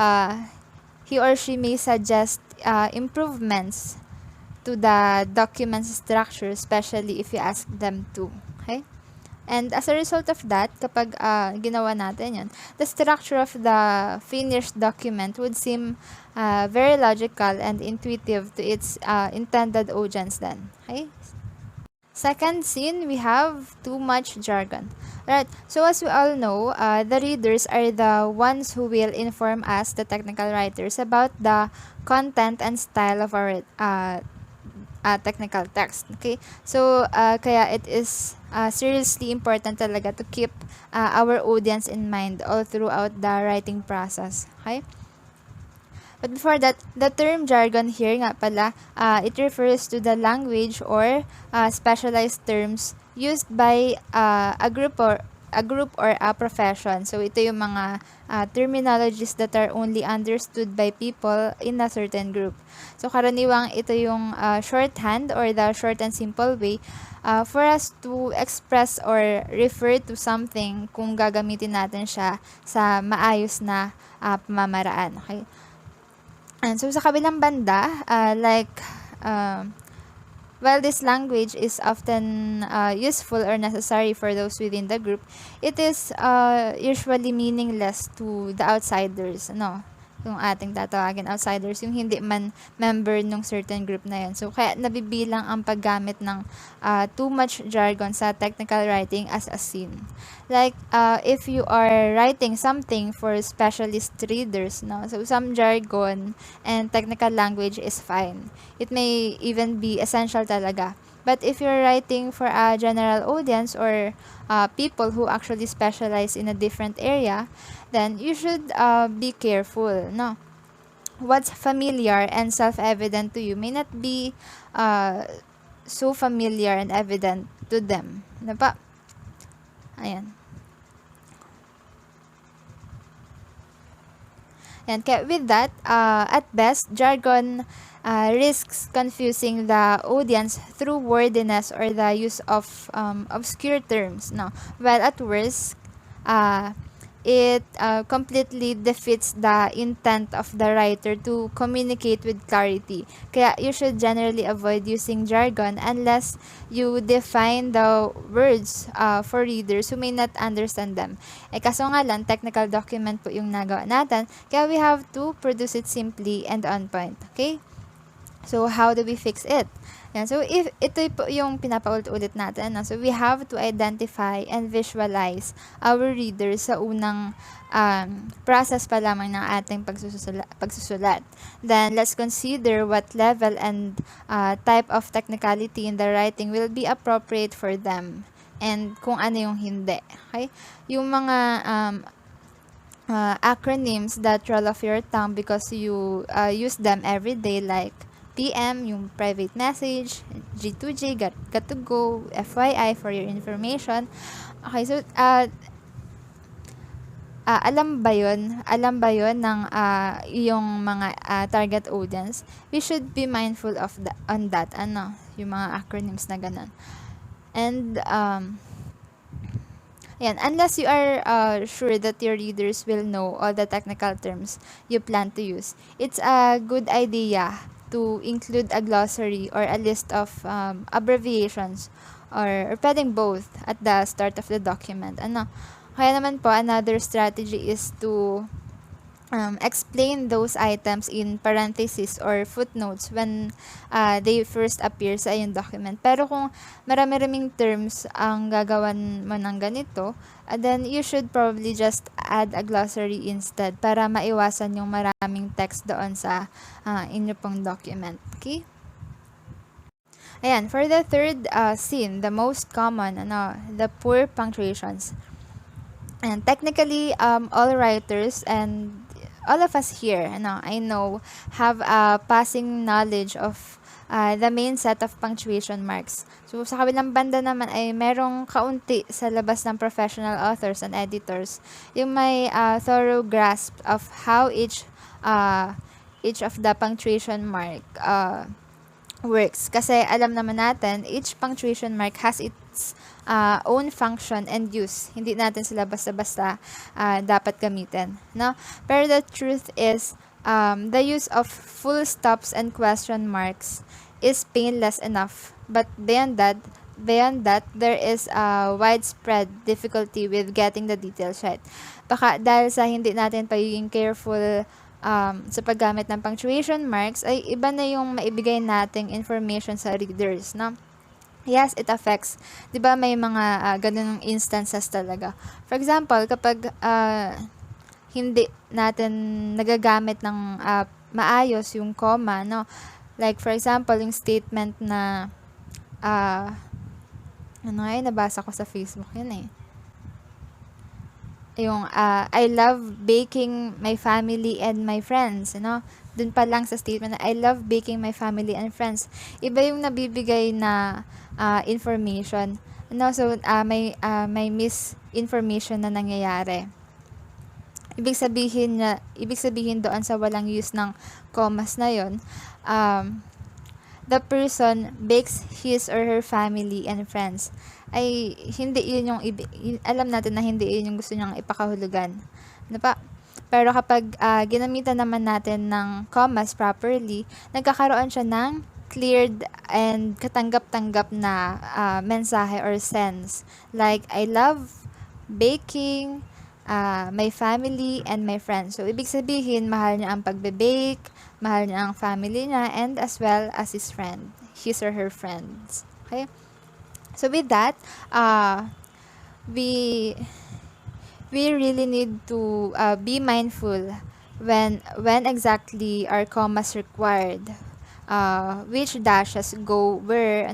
he or she may suggest improvements to the document structure, especially if you ask them to. Okay? And as a result of that, kapag ginawa natin yan, the structure of the finished document would seem very logical and intuitive to its intended audience then. Okay? Second scene, we have too much jargon. Right. So as we all know, the readers are the ones who will inform us, the technical writers, about the content and style of our technical text. Okay. So kaya it is seriously important talaga to keep our audience in mind all throughout the writing process. Okay. But before that, the term jargon here nga pala, it refers to the language or specialized terms used by a group or a profession. So ito yung mga terminologies that are only understood by people in a certain group. So karaniwang ito yung shorthand or the short and simple way for us to express or refer to something kung gagamitin natin siya sa maayos na pamamaraan. Okay? And so sa kabilang banda, while this language is often useful or necessary for those within the group, it is usually meaningless to the outsiders, no? Yung ating tatawagin outsiders, yung hindi man member ng certain group na yun. So, kaya nabibilang ang paggamit ng too much jargon sa technical writing as a scene. Like, if you are writing something for specialist readers, no? So, some jargon and technical language is fine. It may even be essential talaga. But if you're writing for a general audience or people who actually specialize in a different area, then you should be careful, no? What's familiar and self-evident to you may not be so familiar and evident to them. Diba? Ayan. And with that, at best, jargon risks confusing the audience through wordiness or the use of obscure terms. No, while at worst, it completely defeats the intent of the writer to communicate with clarity. Kaya you should generally avoid using jargon unless you define the words for readers who may not understand them. Kaso nga lang, technical document po yung nagawa natin, kaya we have to produce it simply and on point. Okay? So, how do we fix it? Yan. So, if ito po yung pinapaulit-ulit natin, no? So, we have to identify and visualize our readers sa unang process pa lamang ng ating pagsusulat. Then, let's consider what level and type of technicality in the writing will be appropriate for them and kung ano yung hindi. Okay? Yung mga acronyms that roll off your tongue because you use them every day, like PM, yung private message, G2G, got to go, FYI, for your information. Okay, so, alam ba yun? Alam ba yun ng yung mga target audience? We should be mindful of on that, yung mga acronyms na ganun. And, unless you are sure that your readers will know all the technical terms you plan to use, it's a good idea to include a glossary or a list of abbreviations or pwedeng both at the start of the document. Kaya naman po, another strategy is to explain those items in parentheses or footnotes when they first appear sa iyong document. Pero kung marami-raming terms ang gagawan mo ng ganito, then you should probably just add a glossary instead para maiwasan yung maraming text doon sa inyo pong document. Okay? Ayan, for the third scene, the most common, the poor punctuations. And technically, all writers and all of us here, I know, have a passing knowledge of the main set of punctuation marks. So, sa kabilang banda naman ay merong kaunti sa labas ng professional authors and editors yung may thorough grasp of how each of the punctuation mark works. Kasi alam naman natin, each punctuation mark has its own function and use. Hindi natin sila basta-basta dapat gamitin. No? Pero the truth is, the use of full stops and question marks is painless enough. But beyond that, there is a widespread difficulty with getting the details right. Baka dahil sa hindi natin pagiging careful sa paggamit ng punctuation marks, ay iba na yung maibigay nating information sa readers, no? Yes, it affects. 'Di ba may mga ganung instances talaga. For example, kapag hindi natin nagagamit ng maayos yung comma, no? Like for example, yung statement na nabasa ko sa Facebook yun yung I love baking my family and my friends, dun pa lang sa statement na I love baking my family and friends, iba yung nabibigay na information, so may misinformation na nangyayari. Ibig sabihin doon sa walang use ng commas na yon, the person bakes his or her family and friends, ay hindi yun yung alam natin na hindi yun yung gusto niyang ipakahulugan. Pero kapag ginamitan naman natin ng commas properly, nagkakaroon siya ng cleared and katanggap-tanggap na mensahe or sense. Like, I love baking my family and my friends. So, ibig sabihin, mahal niya ang pagbe-bake, mahal niya ang family niya, and as well as his or her friends. Okay? So, with that, we really need to be mindful when exactly are commas required, which dashes go where,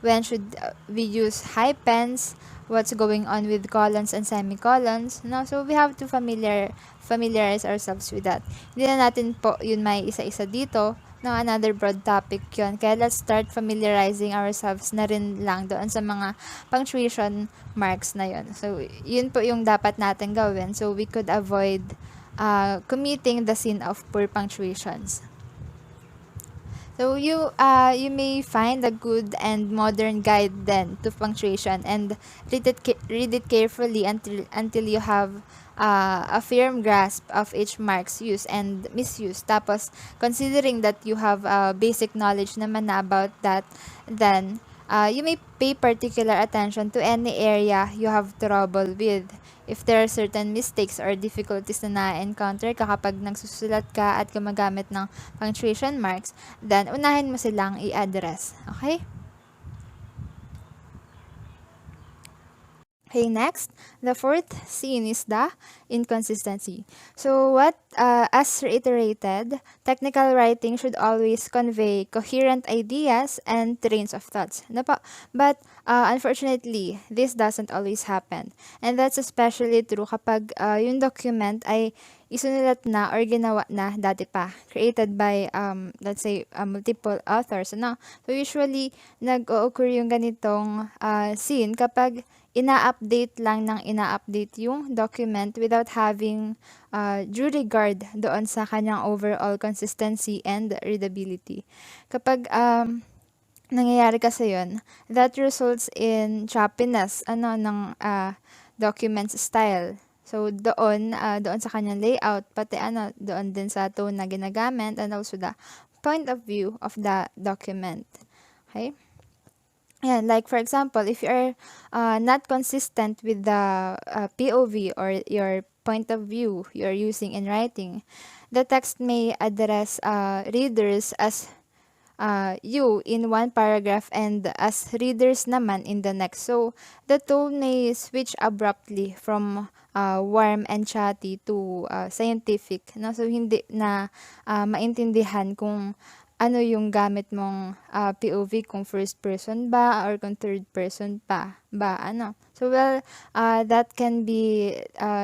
when should we use hyphens, what's going on with colons and semicolons, so we have to familiarize ourselves with that. Hindi na natin po yun may isa-isa dito, another broad topic yun. Kaya let's start familiarizing ourselves na rin lang doon sa mga punctuation marks na yun. So, yun po yung dapat natin gawin so we could avoid committing the sin of poor punctuations. So, you may find a good and modern guide then to punctuation and read it carefully until you have a firm grasp of each mark's use and misuse. Tapos, considering that you have basic knowledge naman na about that, then You may pay particular attention to any area you have trouble with. If there are certain mistakes or difficulties na na-encounter ka kapag nagsusulat ka at gumagamit ng punctuation marks, then unahin mo silang i-address. Okay? Okay, next, the fourth scene is the inconsistency. So as reiterated, technical writing should always convey coherent ideas and trains of thoughts. Ano po? But unfortunately, this doesn't always happen. And that's especially true kapag yung document ay isunulat na or ginawa na dati pa, created by, let's say, multiple authors. Ano? So usually, nag-o-occur yung ganitong scene kapag ina-update lang ng ina-update yung document without having due regard doon sa kanyang overall consistency and readability. Kapag nangyayari kasi yun, that results in choppiness ng documents style. So doon sa kanyang layout, pati doon din sa tone na ginagamit, and also the point of view of the document. Okay? Yeah, like for example, if you're not consistent with the POV or your point of view you're using in writing, the text may address readers as you in one paragraph and as readers naman in the next. So, the tone may switch abruptly from warm and chatty to scientific. No? So, hindi na maintindihan kung ano yung gamit mong POV, kung first person ba or kung third person pa ba, ano. So, that can be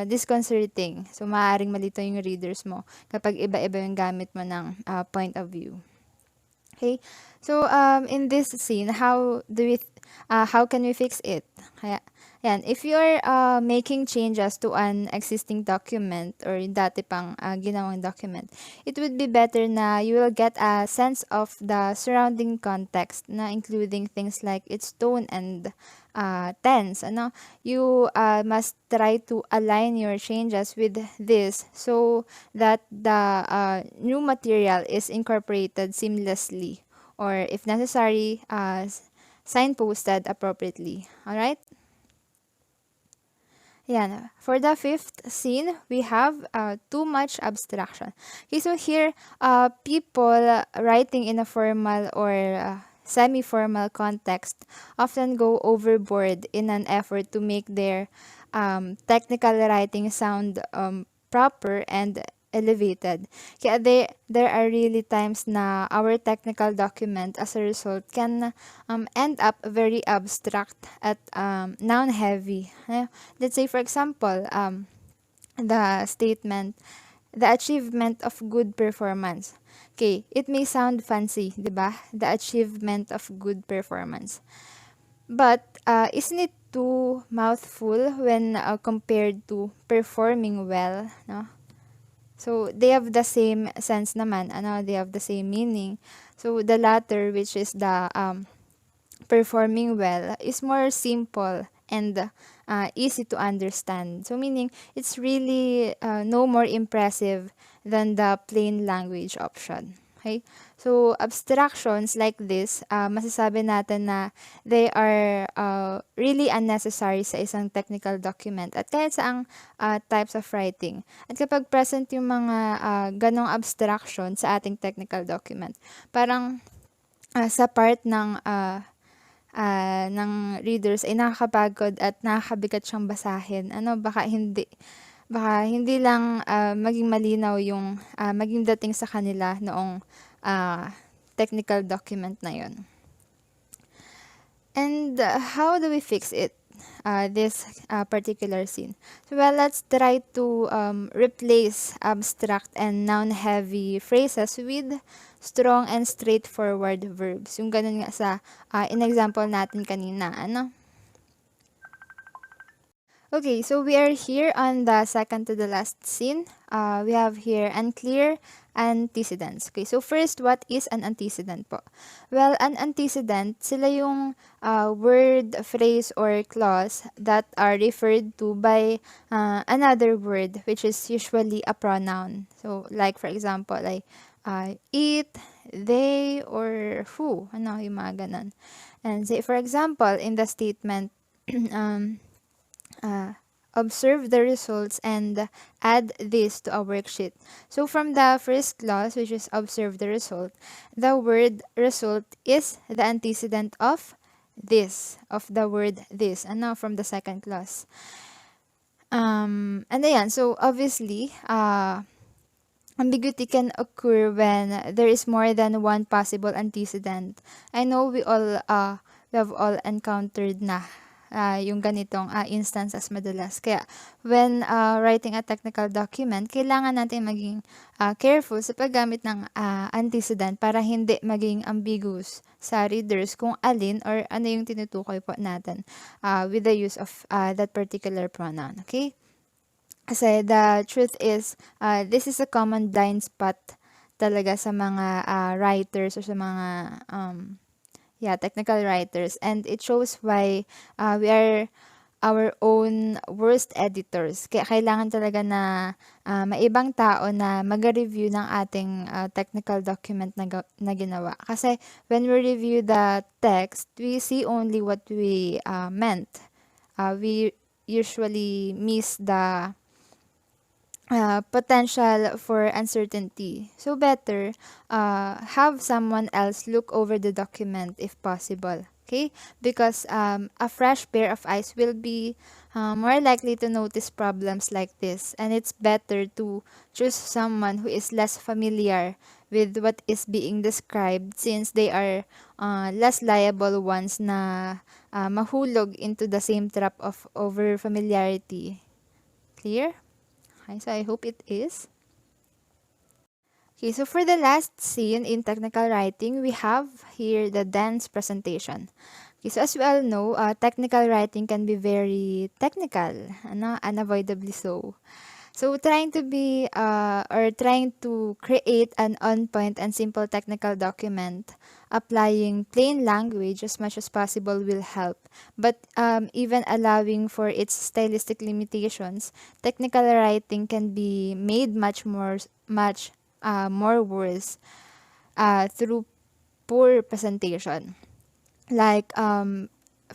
disconcerting. So, maaaring malito yung readers mo kapag iba-iba yung gamit mo ng point of view. Okay? So, in this scene, how can we fix it? Kaya, yan, if you're making changes to an existing document or dati pang ginawang document, it would be better na you will get a sense of the surrounding context, na including things like its tone and tense. Ano? You must try to align your changes with this so that the new material is incorporated seamlessly, or if necessary, signposted appropriately. Alright? Yan. For the fifth scene, we have too much abstraction. Okay, so here, people writing in a formal or semi-formal context often go overboard in an effort to make their technical writing sound proper and elevated. Kaya there are really times na our technical document as a result can end up very abstract at noun heavy. Let's say for example, the statement, the achievement of good performance. Okay, it may sound fancy, di ba? The achievement of good performance. But isn't it too mouthful when compared to performing well, no? So, they have the same sense naman, they have the same meaning. So, the latter, which is the performing well, is more simple and easy to understand. So, meaning, it's really no more impressive than the plain language option. Okay? So, abstractions like this, masasabi natin na they are really unnecessary sa isang technical document at kahit saang types of writing. At kapag present yung mga ganong abstraction sa ating technical document, parang sa part ng readers ay nakakapagod at nakakabigat siyang basahin. Baka hindi lang maging malinaw yung maging dating sa kanila noong technical document na yun. And how do we fix it? This particular scene. So, let's try to replace abstract and noun-heavy phrases with strong and straightforward verbs. Yung ganun nga sa in-example natin kanina, ano? Okay, so we are here on the second to the last scene. We have here unclear antecedents. Okay, so first, what is an antecedent po? Well, an antecedent, sila yung word, phrase, or clause that are referred to by another word, which is usually a pronoun. So, like for example, like eat, they, or who. Ano, yung mga ganon. And say, for example, in the statement, um, observe the results and add this to a worksheet. So from the first clause, which is observe the result, the word result is the antecedent of this, of the word this. And now from the second clause. And ayan, so obviously, ambiguity can occur when there is more than one possible antecedent. I know we have all encountered na yung ganitong instances madalas. Kaya when writing a technical document, kailangan natin maging careful sa paggamit ng antecedent para hindi maging ambiguous sa readers kung alin or ano yung tinutukoy po natin with the use of that particular pronoun. Okay? Kasi the truth is, this is a common blind spot talaga sa mga writers or sa mga technical writers. And it shows why we are our own worst editors. Kaya kailangan talaga na maibang tao na mag-review ng ating technical document na ginawa. Kasi when we review the text, we see only what we meant. We usually miss the potential for uncertainty. So better have someone else look over the document if possible. Okay? Because a fresh pair of eyes will be more likely to notice problems like this. And it's better to choose someone who is less familiar with what is being described since they are less liable ones na mahulog into the same trap of over familiarity. Clear? Okay, so I hope it is. Okay, so for the last scene in technical writing, we have here the dense presentation. Okay, so as we all know, technical writing can be very technical, unavoidably so. So trying to be or trying to create an on-point and simple technical document, applying plain language as much as possible will help. But even allowing for its stylistic limitations, technical writing can be made much more worse through poor presentation. Like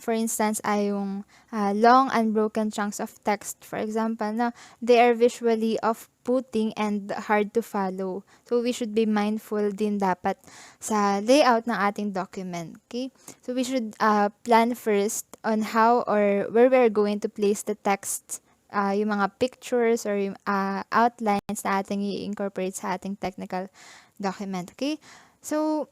for instance, ay yung long unbroken chunks of text, for example, na they are visually off-putting and hard to follow. So, we should be mindful din dapat sa layout ng ating document. Okay? So, we should plan first on how or where we're going to place the text, yung mga pictures or yung outlines na ating i-incorporate sa ating technical document. Okay? So,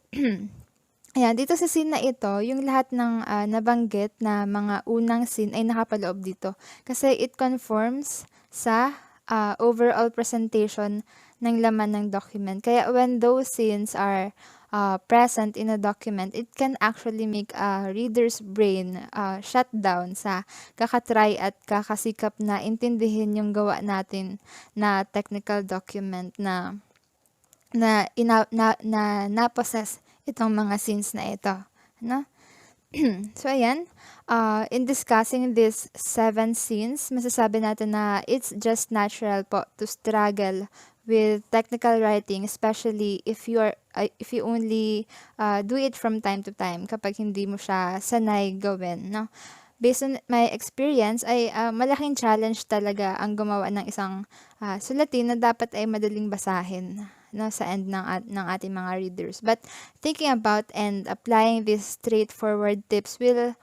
ayan, dito sa scene na ito, yung lahat ng nabanggit na mga unang scene ay nakapaloob dito. Kasi it conforms sa overall presentation ng laman ng document. Kaya when those scenes are present in a document, it can actually make a reader's brain shut down sa kakatry at kakasikap na intindihin yung gawa natin na technical document na na-possess itong mga scenes na ito. No? So, ayan. In discussing these 7 scenes, masasabi natin na it's just natural po to struggle with technical writing, especially if you only do it from time to time kapag hindi mo siya sanay gawin. No? Based on my experience, ay malaking challenge talaga ang gumawa ng isang sulatin na dapat ay madaling basahin, no, sa end ng ating mga readers. But thinking about and applying these straightforward tips will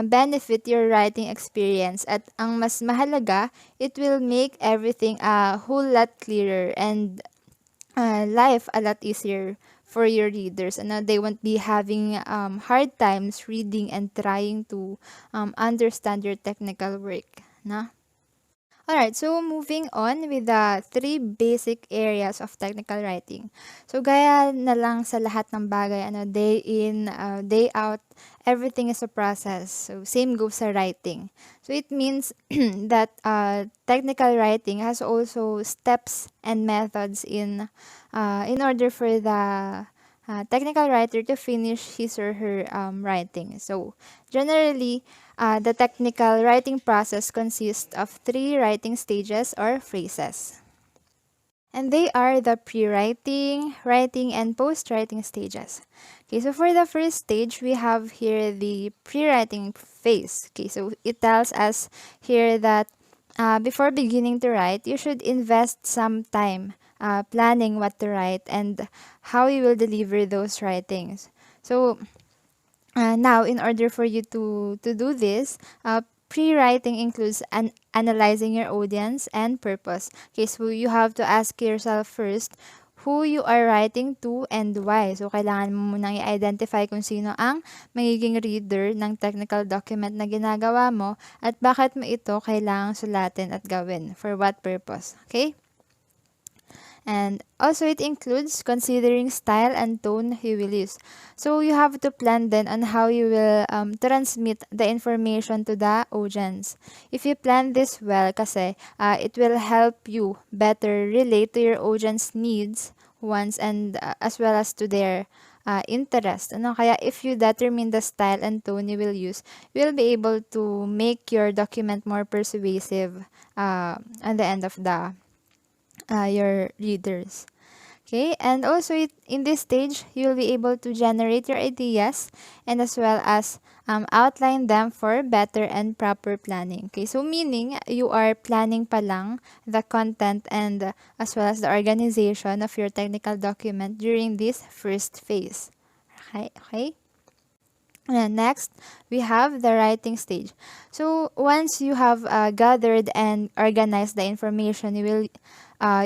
benefit your writing experience. At ang mas mahalaga, it will make everything a whole lot clearer and life a lot easier for your readers, and they won't be having hard times reading and trying to understand your technical work, na? Alright, so moving on with the 3 basic areas of technical writing. So gaya na lang sa lahat ng bagay, day in, day out, everything is a process. So same goes sa writing. So it means that technical writing has also steps and methods in order for the technical writer to finish his or her writing. So generally, the technical writing process consists of 3 writing stages or phrases. And they are the pre-writing, writing, and post-writing stages. Okay, so for the first stage, we have here the pre-writing phase. Okay, so it tells us here that before beginning to write, you should invest some time planning what to write and how you will deliver those writings. So now, in order for you to do this, pre-writing includes analyzing your audience and purpose. Okay, so you have to ask yourself first who you are writing to and why. So, kailangan mo munang i-identify kung sino ang magiging reader ng technical document na ginagawa mo at bakit mo ito kailangang sulatin at gawin. For what purpose? Okay? And also it includes considering style and tone you will use. So you have to plan then on how you will transmit the information to the audience. If you plan this well, kasi it will help you better relate to your audience needs, wants, and as well as to their interest. Ano? Kaya if you determine the style and tone you will use, you will be able to make your document more persuasive at the end of the your readers. Okay, and also in this stage, you'll be able to generate your ideas and as well as outline them for better and proper planning. Okay, so meaning you are planning pa lang the content and as well as the organization of your technical document during this first phase. Okay. And next, we have the writing stage. So once you have gathered and organized the information you will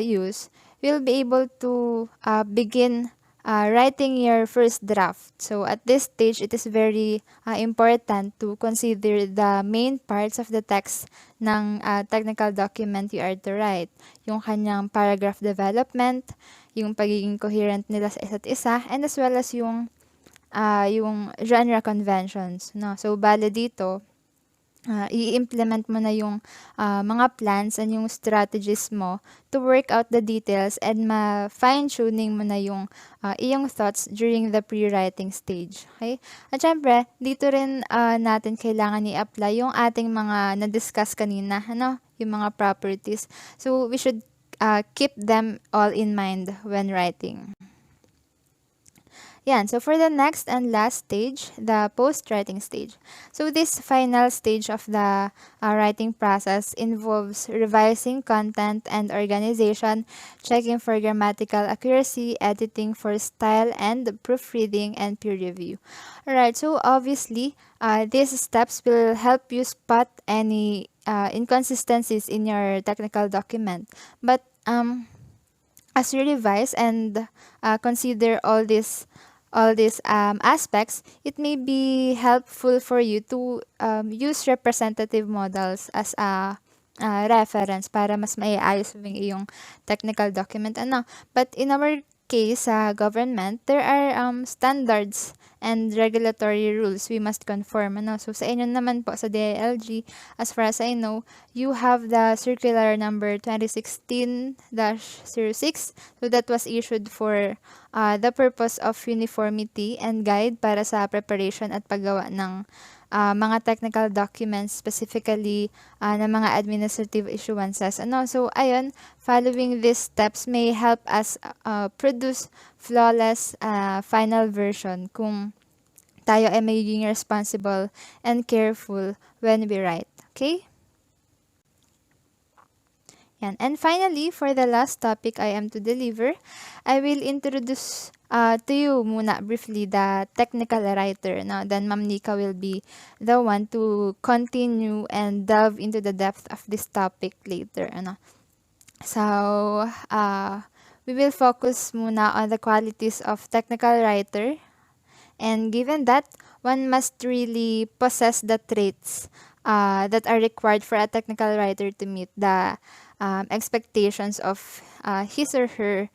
use, you'll be able to begin writing your first draft. So at this stage, it is very important to consider the main parts of the text ng technical document you are to write. Yung kanyang paragraph development, yung pagiging coherent nila sa isa't isa, and as well as yung genre conventions, no? So, bale dito, i-implement mo na yung mga plans and yung strategies mo to work out the details and ma-fine-tuning mo na yung iyong thoughts during the pre-writing stage. Okay? At syempre, dito rin natin kailangan i-apply yung ating mga na-discuss kanina, ano? Yung mga properties. So, we should keep them all in mind when writing. Yan. So, for the next and last stage, the post-writing stage. So, this final stage of the writing process involves revising content and organization, checking for grammatical accuracy, editing for style, and proofreading and peer review. Alright, so obviously, these steps will help you spot any inconsistencies in your technical document. But as you revise and consider all these aspects, it may be helpful for you to use representative models as a reference para mas maiayos mo yung iyong technical document. But in our case, sa government, there are standards and regulatory rules we must conform. So, sa inyo naman po, sa DILG, as far as I know, you have the circular number 2016-06. So, that was issued for the purpose of uniformity and guide para sa preparation at paggawa ng mga technical documents, specifically ng mga administrative issuances. So, ayun, following these steps may help us produce flawless final version kung tayo ay magiging responsible and careful when we write. Okay? Yan. And finally, for the last topic I am to deliver, I will introduce to you muna briefly the technical writer. Now, then Ma'am Nika will be the one to continue and delve into the depth of this topic later. So, we will focus muna on the qualities of technical writer. And given that, one must really possess the traits that are required for a technical writer to meet the expectations of his or her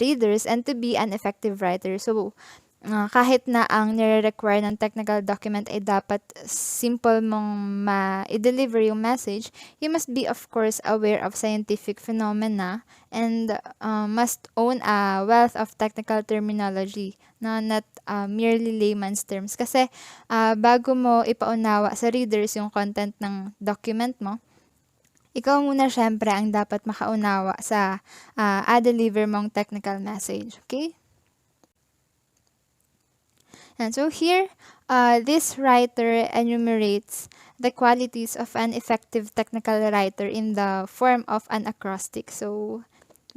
readers and to be an effective writer. So, kahit na ang nire-require ng technical document ay dapat simple mong ma-deliver yung message, you must be of course aware of scientific phenomena and must own a wealth of technical terminology, not merely layman's terms. Kasi bago mo ipaunawa sa readers yung content ng document mo, ikaw muna syempre ang dapat makaunawa sa deliver mong technical message. Okay? And so here, this writer enumerates the qualities of an effective technical writer in the form of an acrostic. So,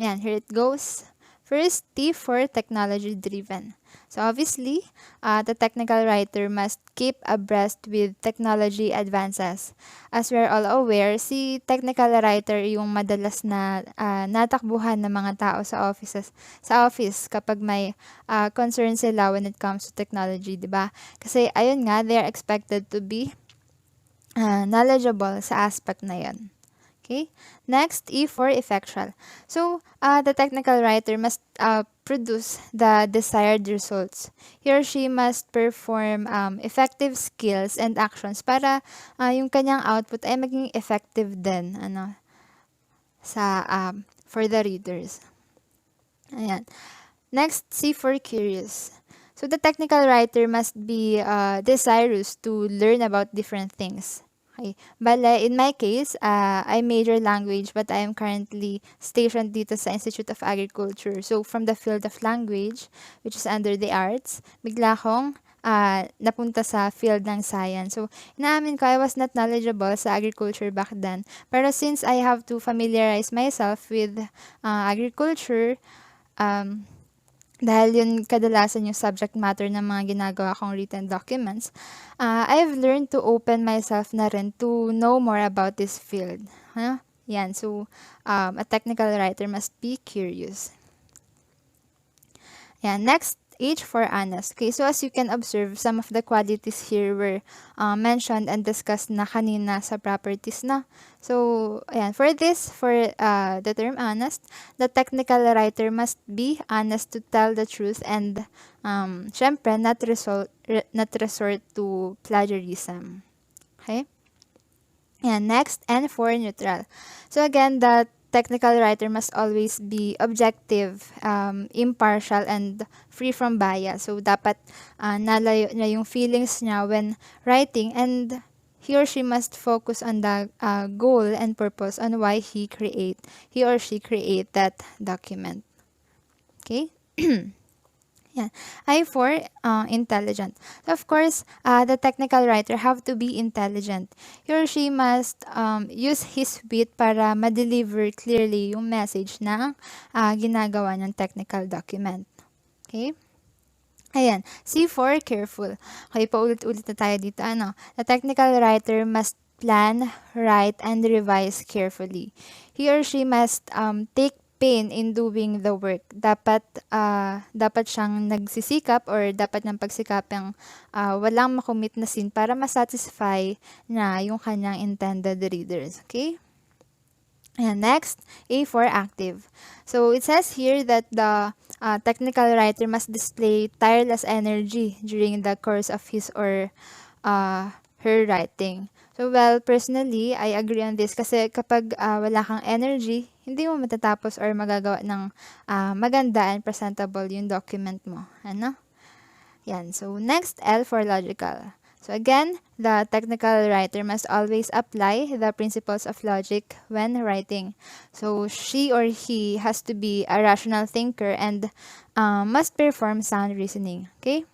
yan, here it goes. First, T for technology driven. So obviously, the technical writer must keep abreast with technology advances. As we're all aware, si technical writer yung madalas na natakbuhan ng mga tao sa office kapag may concern sila when it comes to technology, 'di ba? Kasi ayun nga, they are expected to be knowledgeable sa aspect na 'yon. Okay. Next, E for effectual. So, the technical writer must produce the desired results. He or she must perform effective skills and actions para yung kanyang output ay maging effective din sa for the readers. Ayan. Next, C for curious. So, the technical writer must be desirous to learn about different things. Okay. Bale, in my case, I major language but I am currently stationed dito sa Institute of Agriculture. So, from the field of language, which is under the arts, bigla akong napunta sa field ng science. So, inaamin ko, I was not knowledgeable sa agriculture back then. Pero since I have to familiarize myself with agriculture, dahil yun kadalasan yung subject matter ng mga ginagawa kong written documents, I've learned to open myself na rin to know more about this field. Yan, so a technical writer must be curious. Yan, next, H for honest. Okay, so as you can observe, some of the qualities here were mentioned and discussed na kanina sa properties na. So, ayan, for the term honest, the technical writer must be honest to tell the truth and, syempre, not resort to plagiarism. Okay? And next, N for neutral. So again, the technical writer must always be objective, impartial, and free from bias. So dapat nalayo na yung feelings niya when writing, and he or she must focus on the goal and purpose on why he or she create that document. Okay? Yeah. I for intelligent. So of course, the technical writer have to be intelligent. He or she must use his wit para ma-deliver clearly yung message na ginagawa ng technical document. Okay? Ayan. C for careful. Okay, paulit-ulit na tayo dito. The technical writer must plan, write, and revise carefully. He or she must take pain in doing the work. Dapat siyang nagsisikap or dapat niyang pagsikapang walang makomit na sin para masatisfy na yung kanyang intended readers. Okay? And next, A for active. So it says here that the technical writer must display tireless energy during the course of his or her writing. So well, personally, I agree on this kasi kapag wala kang energy, hindi mo matatapos or magagawa ng maganda and presentable yung document mo. Yan. So next, L for logical. So again, the technical writer must always apply the principles of logic when writing. So she or he has to be a rational thinker and must perform sound reasoning. Okay?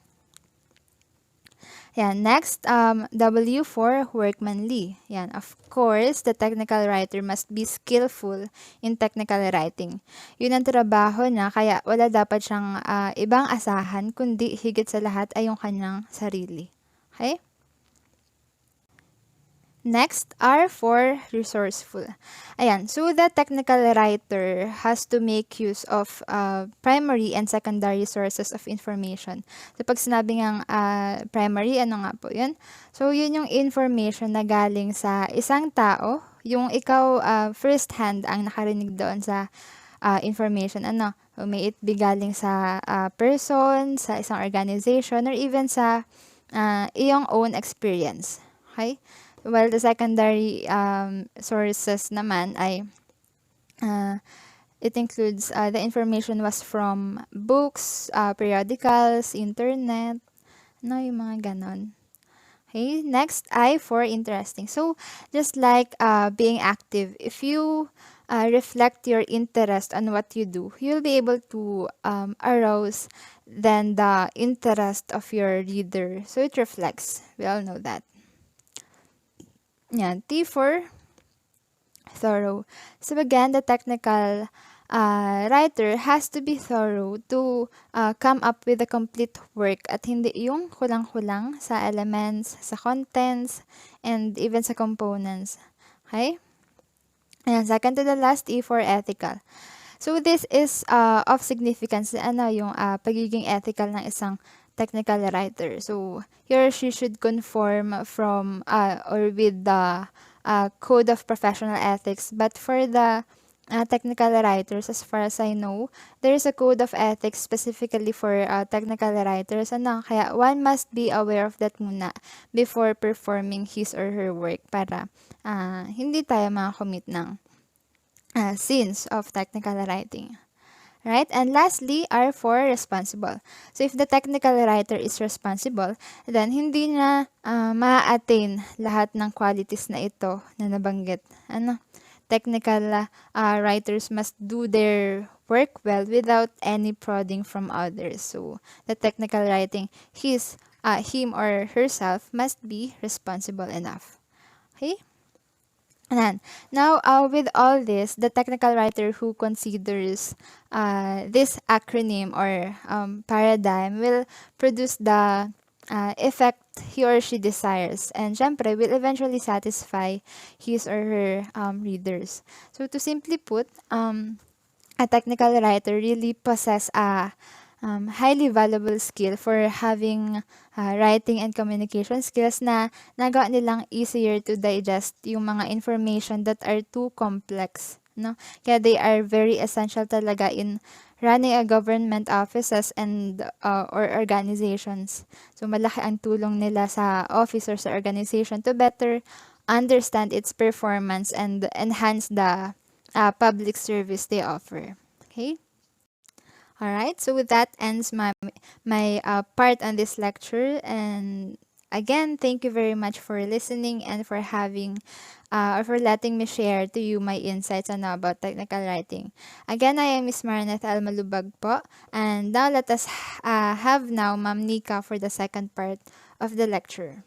Yan. Next, W for workmanly. Yan. Of course, the technical writer must be skillful in technical writing. Yun ang trabaho na kaya wala dapat siyang ibang asahan kundi higit sa lahat ay yung kanyang sarili. Okay? Next, R for resourceful. Ayan, so the technical writer has to make use of primary and secondary sources of information. So pag sinabi ng primary, ano nga po yun? So yun yung information na galing sa isang tao, yung ikaw first hand ang nakarinig doon sa information. May it be galing sa person, sa isang organization, or even sa iyong own experience. Okay? While the secondary sources naman ay it includes the information was from books, periodicals, internet, yung mga ganon. Okay, next, I for interesting. So, just like being active, if you reflect your interest on what you do, you'll be able to arouse then the interest of your reader. So, it reflects. We all know that. Yan. T for thorough. So again, the technical writer has to be thorough to come up with a complete work at hindi yung kulang-kulang sa elements, sa contents, and even sa components. Okay? And second to the last, E for ethical. So this is of significance, ano yung pagiging ethical ng isang technical writer. So he or she should conform from or with the code of professional ethics. But for the technical writers, as far as I know, there is a code of ethics specifically for technical writers. Ano, kaya one must be aware of that muna before performing his or her work para hindi tayo makakommit ng sins of technical writing. Right? And lastly, R for responsible. So, if the technical writer is responsible, then hindi na ma-attain lahat ng qualities na ito na nabanggit. Ano? Technical writers must do their work well without any prodding from others. So, the technical writing, him or herself must be responsible enough. Okay? And now, with all this, the technical writer who considers this acronym or paradigm will produce the effect he or she desires, and syempre will eventually satisfy his or her readers. So to simply put, a technical writer really possess a highly valuable skill for having writing and communication skills na nagawa nilang easier to digest yung mga information that are too complex. No? Kaya they are very essential talaga in running a government offices and or organizations. So malaki ang tulong nila sa office or sa organization to better understand its performance and enhance the public service they offer. Okay? All right. So with that ends my part on this lecture. And again, thank you very much for listening and for having or for letting me share to you my insights on about technical writing. Again, I am Miss Marinette Almalubag po. And now let us have now Ma'am Nika for the second part of the lecture.